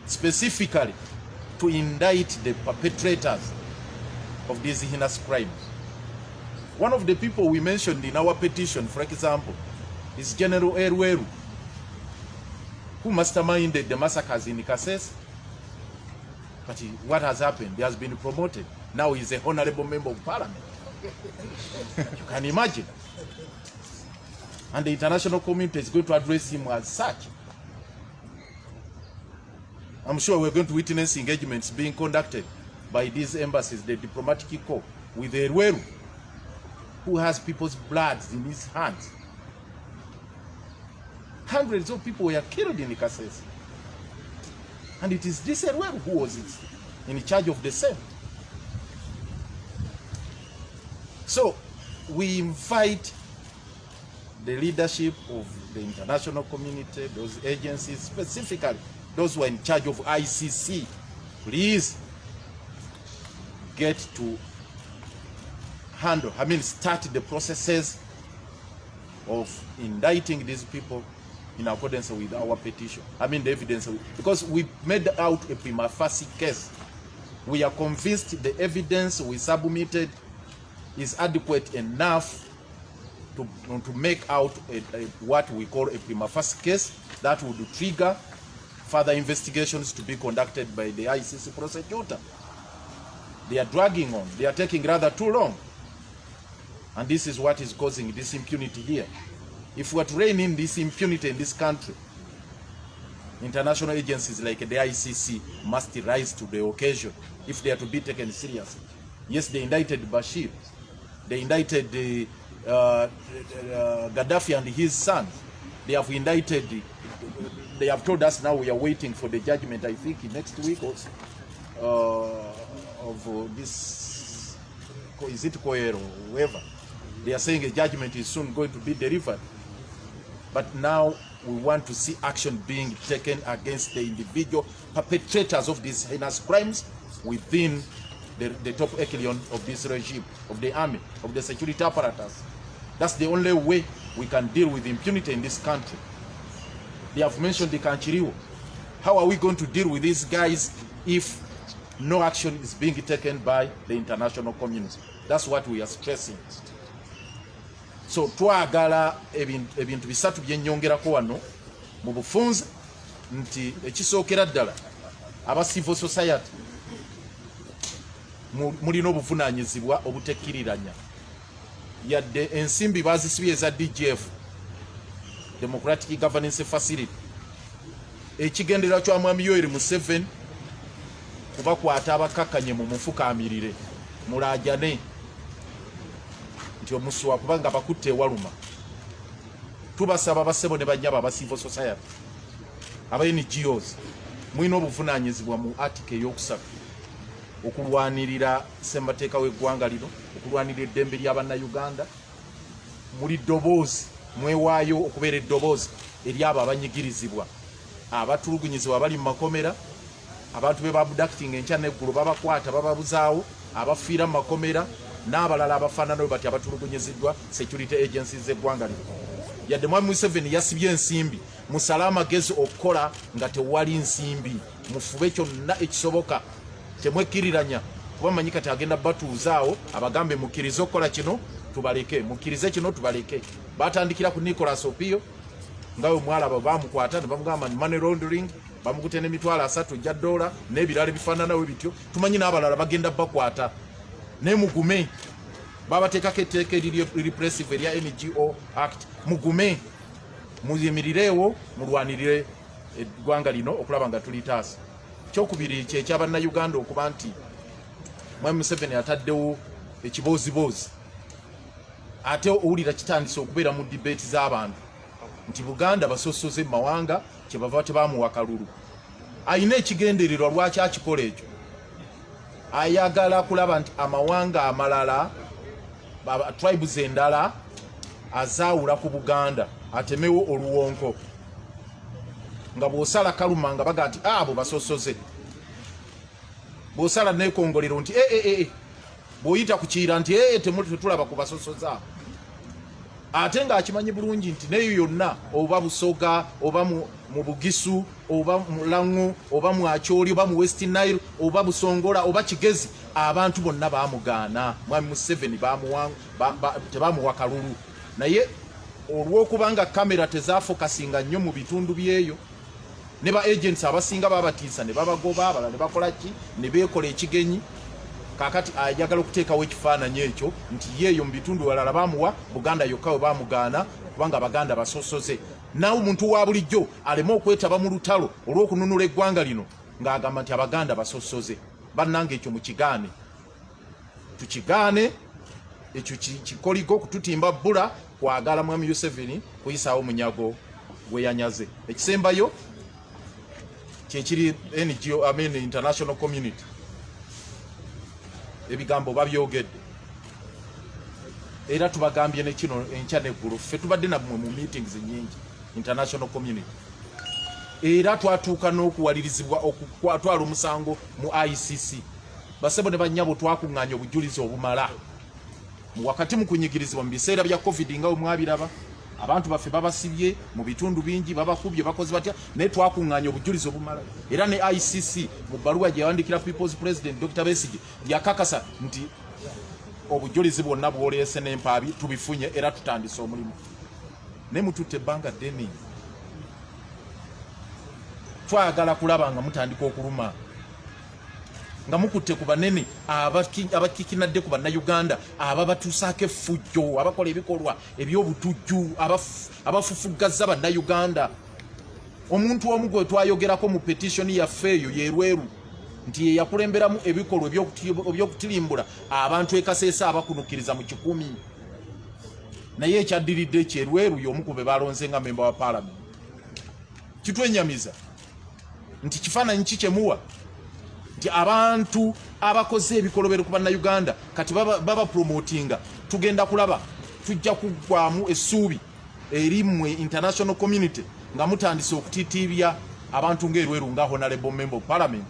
specifically to indict the perpetrators of these heinous crimes. One of the people we mentioned in our petition, for example, is General Erweru, who masterminded the massacres in Kasese. But what has happened? He has been promoted. Now he's a honorable member of parliament. You can imagine. And the international community is going to address him as such. I'm sure we're going to witness engagements being conducted by these embassies, the diplomatic corps, with Erweru, who has people's blood in his hands. Hundreds of people were killed in Kasese. And it is this Erweru who was in charge of the same. So we invite the leadership of the international community, those agencies, specifically those who are in charge of ICC, please get to start the processes of indicting these people in accordance with our petition. The evidence, because we made out a prima facie case. We are convinced the evidence we submitted is adequate enough to make out what we call a prima facie case that would trigger further investigations to be conducted by the ICC prosecutor. They are dragging on. They are taking rather too long. And this is what is causing this impunity here. If we are to rein in this impunity in this country, international agencies like the ICC must rise to the occasion if they are to be taken seriously. Yes, they indicted Bashir. They indicted Gaddafi and his son. They have indicted, they have told us now we are waiting for the judgment, I think next week also, of this, is it Koero or whoever. They are saying a judgment is soon going to be delivered. But now we want to see action being taken against the individual perpetrators of these heinous crimes within the top echelon of this regime, of the army, of the security apparatus. That's the only way we can deal with impunity in this country. They have mentioned the Kanchiriwo. How are we going to deal with these guys if no action is being taken by the international community? That's what we are stressing. So twagala ebintu bisatu byennyongerako wano mu bufunze nti ekisookera ddala aba civil society mulina obuvunaanyizibwa obutekkiriranya yadde ensimbi bazisibye eza DGF, Democratic Governance Facility, ekigendera kya Mwami Yoweri Museveni kubakwata abakakkanye mu mufuka amirire mulajane nti omusuwa kubanga bakutte ewaluma. Tubasaba basebo ne banyaba aba civil society, aba NGOs, mulina obuvunaanyizibwa mu article eyokusatu okulwanirira ssembateeka w'eggwanga lino, okulwanirira eddembe ly'Abannayuganda. Muli ddoboozi, mwewaayo okubeera eddoboozi eri abo abanyigirizibwa, abatulugunyizibwa abali mu makomera, abantu be babudacting enkya n'eggulu babakwata bababuzaawo, abafiira mu makomera n'abalala abafaanana bati abatulugunyiziddwa security agencies z'eggwanga lino. Yadde Mwami Museveni yasibye ensimbi, musale amagezi okukola nga tewali nsimbi, mufube kyonna ekisoboka, temwekkiriranya kuba manyi kati agenda batuuzaawo abagambe mukkirize okukola kino tubaleke, mukkirize kino tubaleke. Batandikira ku Nicholas Opio ngawe mwalaba bamukwata ne bamugamba money laundering, bamukute n'emitwalo 3 gya dola n'ebirala ebifaananawo bityo. Tumanyi n'abalala bagenda bakwata ne mugume babateekako etteeka repressive erya NGO Act. Mugume muyimirireewo mulwanirire eggwanga lino okulaba nga tulitaasa. Kyokubiri ky'Abannayuganda okuba nti Mwami Museveni ataddewo ekiboozibozi, ate owulira kitandise okubeera mu debate z'abantu nti Buganda basosoze mu mawanga kyebava tebamuwa kalulu. Ayina ekigendererwa lwaki akikola ekyo. Ayagala kulaba nti amawanga amalala, tribes endala azaawula ku Buganda, atemewo oluwonko. nga bw'osala kaluma nga baga nti abo basosoze, bw'osala nekongolero nti bw'oyita ku kiyira nti tetulaba ku basosoze abo. Ate ng'akimanyi bulungi nti neyo yonna oba Busoga oba mu Bugisu oba mu Lango oba mu Acholi oba mu West Nile oba Busongola oba Kigezi, abantu bonna baamugaana. Mwami Museveni tebamuwa kalulu, naye olw'okubanga kamera tezaafokasinga nnyo mu bitundu byeyo ne ba agents abasinga babatiisa ne babagoba, abalala ne bakola ki, ne beekola ekigenyi. Kakati ayagala okuteekawo ekifaananyi ekyo nti yeeyo mu bitundu walala bamuwa, Buganda yokka we baamugaana kubanga Abaganda basosoze. Naawe omuntu wa bulijjo aleme okwetaba mu lutalo olw'okununula eggwanga lino ng'agamba nti Abaganda basosoze. Bannange ekyo mukigaane, tukigaane. Ekyo kikoligo kututimba bbula, kwagala Mwami Museveni kuyisaawo munyago gwe yanyaze. Ekisembayo kyekiri NGO, international community, ebigambo babyogedde era tubagambye ne kino enkya neggulu. Ffe tubadde nammwe mu meetings nyingi international community, era twatuuka n'okuwalirizibwa okutwala omusango mu ICC. Basebo ne bannyabo twakuŋŋaanya obujulizi obumala wakati mu kunyigirizibwa mu biseera bya COVID nga bwe mwabiraba. Abantu baffe babasibye mu bitundu bingi, babakubye, bakozi batya, naye twakuŋŋaanya obujulizi obumala. Era ne ICC mu bbaluwa gye yawandikira People's President Dr. Besigye yakakasa nti obujulizi bwonna bwoleese n'empaabi tubifunye era tutandise omulimu. Naye mututte ebbanga ddene, twagala kulaba nga mutandika okuluma, nga mukutte ku banene abakikinadde ku bannayuganda, ababatuusaako effujjo, abakola ebikolwa eby'obutujju, abafufuggaza bannayuganda. Omuntu omu gwe twayogerako mu petitioni yaffe eyo ye Lweru nti ye yakulemberamu ebikolwa eby'okutirimbula abantu ekaseesa abakunukiriza mu 10, naye ekyaddiridde ekyo Lweru y'omu ku be balonze nga memba wa Parliament. Kitwenyamiza nti kifaananyi kikyemuwa nti abantu abakoze ebikolobero ku bannayuganda kati baba promotinga. Tugenda kulaba, tujja kuggwamu essuubi eri mmwe international community nga mutandise okutitiibya abantu ng'Elweru nga honorable member of parliament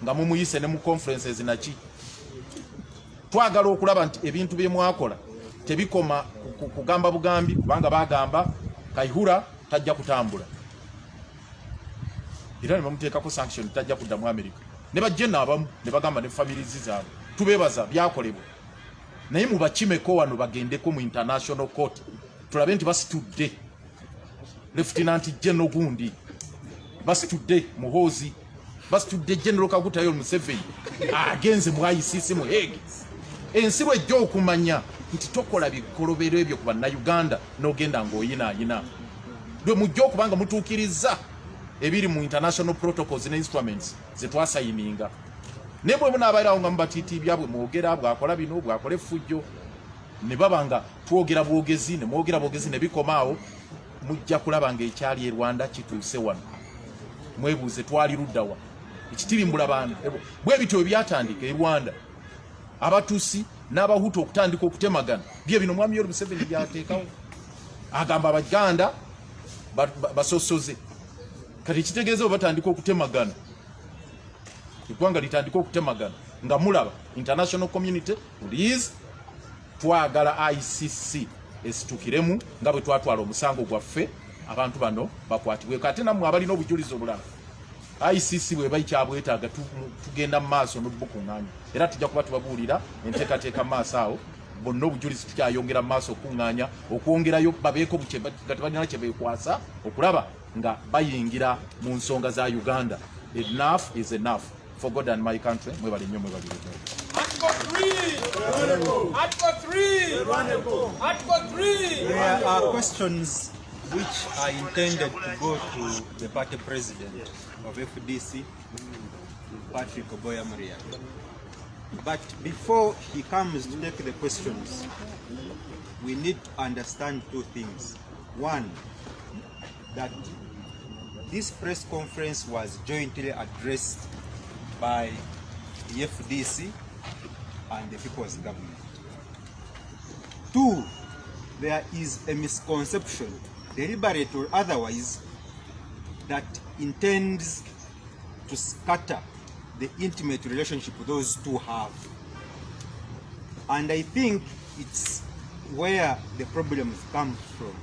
nga mumuyise ne mu conferences naki. Twagala okulaba nti ebintu bye mwakola tebikoma kugamba bugambi, kubanga bagamba Kaihura tajja kutambula era ne bamuteekako sanction tajja kudda mu America. Ne bajjena abamu ne bagamba ne families zaabwe tubebaza byakolebwa, naye mubakimeko wano bagendeko mu international court tulabe nti basitudde. Lieutenant General Gundi basitudde, Muhoozi basitudde, General Kaguta Museveni agenze mu ICC mu Hague. Ensi bw'ejja okumanya nti tokola bikolobero ebyo ku bannayuganda n'ogenda ng'oyinaayina, lwe mujja okubanga mutuukiriza ebiri mu international protocols ne instruments ze twasayininga. Ne bwe munaabairawo nga mubatiitiibya bwe mwogera bwakola bino bwakola effujjo ne babanga twogera bwogezi ne mwogera bwogezi ne bikomaawo, mujja kulaba nga ekyali e Rwanda kituuse wano. Mwebuuze twali luddawa ekitirimbula baana bwe bityo ebyatandika e Rwanda, Abatusi n'Abahutu okutandika okutemagana bye bino Mwami Museveni byateekawo, agamba Abaganda basosoze. Kati kitegeeza batandika okutemagana, eggwanga litandika okutemagana nga mulaba international community please, twagala ICC esitukiremu nga bwe twatwala omusango gwaffe abantu bano bakwatibwe. Kati nammwe abalina obujulizi obulala ICC bwe bayikyabwetaaga tugenda mu maaso n'obukuŋŋaanya, era tujja kuba tubabuulira enteekateeka mu maaso awo. Bonna obujulizi tukyayongera mu maaso okuŋŋaanya, okwongerayo babeeko nga tebalina kye beekwasa okulaba nga bayingira mu nsonga za Uganda. Enough is enough for God and my country. Mwebale nnyo, mwebale nnyo. Article 3. There are questions which are intended to go to the party president of FDC, Patrick Oboi Amuriat. But before he comes to take the questions, we need to understand two things. One, that this press conference was jointly addressed by the FDC and the People's Government. Two, there is a misconception, deliberate or otherwise, that intends to scatter the intimate relationship those two have. And I think it's where the problems come from.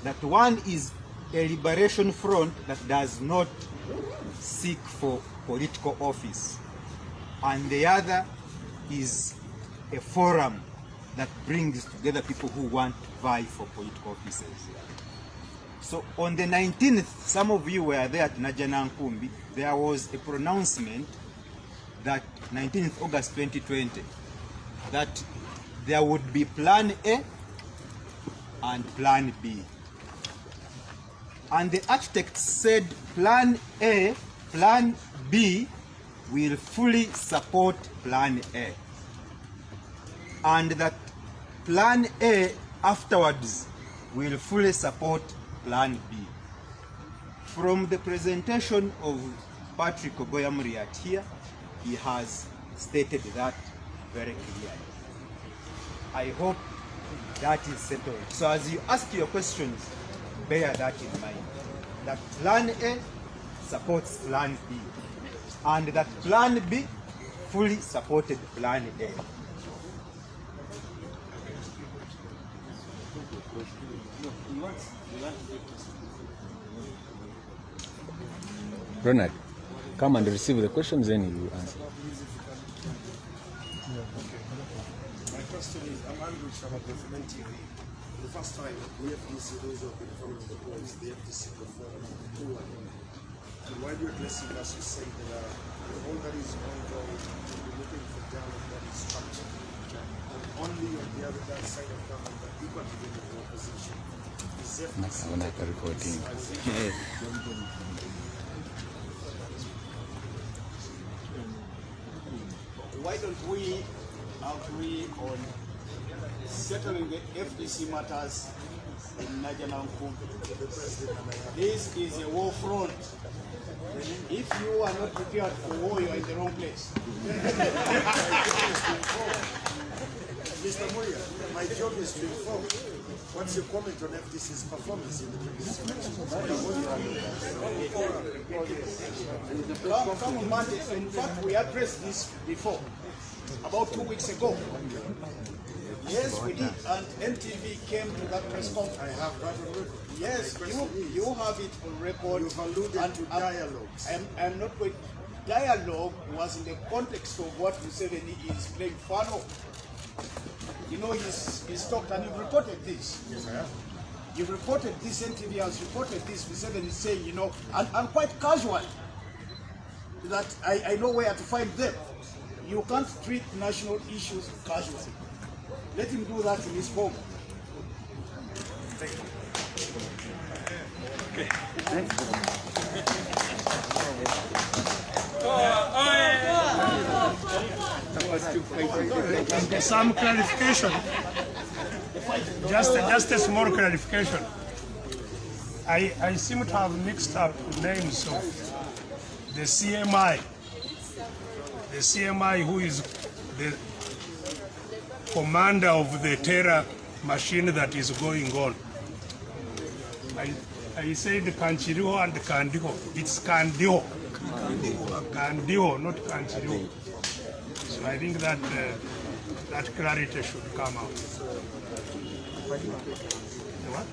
That one is a liberation front that does not seek for political office, and the other is a forum that brings together people who want to vie for political offices. So on the 19th, some of you were there at Najanankumbi, there was a pronouncement that 19th August 2020, that there would be Plan A and Plan B. And the architect said Plan A, Plan B will fully support Plan A. And that Plan A afterwards will fully support Plan B. From the presentation of Patrick Oboi Amuriat here, he has stated that very clearly. I hope that is settled. So as you ask your questions, bear that in mind. That Plan A supports Plan B, and that Plan B fully supported Plan A. Ronald, come and receive the questions, then you answer. My question is, I'm Andrew Shabbat from NTV. The first time, the FDC, those who have been following the polls, the FDC performed poorly. And while you're addressing us, you say that all that is ongoing, you're looking for dialogue that is structured. And only on the other side of government, that equal to the opposition, is FDC reporting. Why don't we agree on settling the FDC matters in Najanankumbi? This is a war front. If you are not prepared for war, you are in the wrong place. Mr. Amuriat, my job is to inform. What's your comment on FDC's performance in the previous election? Come on Monday. In fact, we addressed this before, about 2 weeks ago. Yes, we did, and MTV came to that press conference. I have that on record. Yes, you have it on record. You've alluded to dialogues. I'm not going. Dialogue was in the context of what Museveni is playing fun of. You know, he's talked, and you've reported this. Yes, I have. You've reported this, NTV has reported this. Museveni is saying, you know, and quite casual, that I know where to find them. You can't treat national issues casually. Let him do that in his home. Thank you. Some clarification. Just a small clarification. I seem to have mixed up names of the CMI. The CMI, who is the commander of the terror machine that is going on. I said Kanchiriho and Kandiho. It's Kandiho. Kandiho, not Kanchiriho. So I think that that clarity should come out. The what?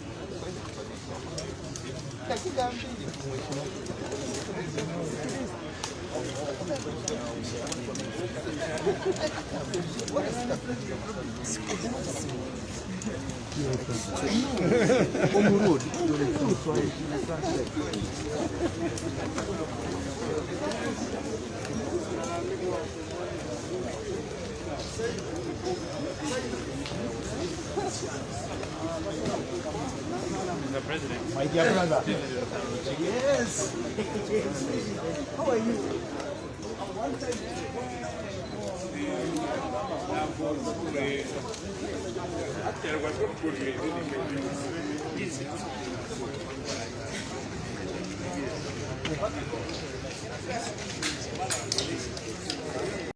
Mr. President. My dear brother. Yes. How are you? One time.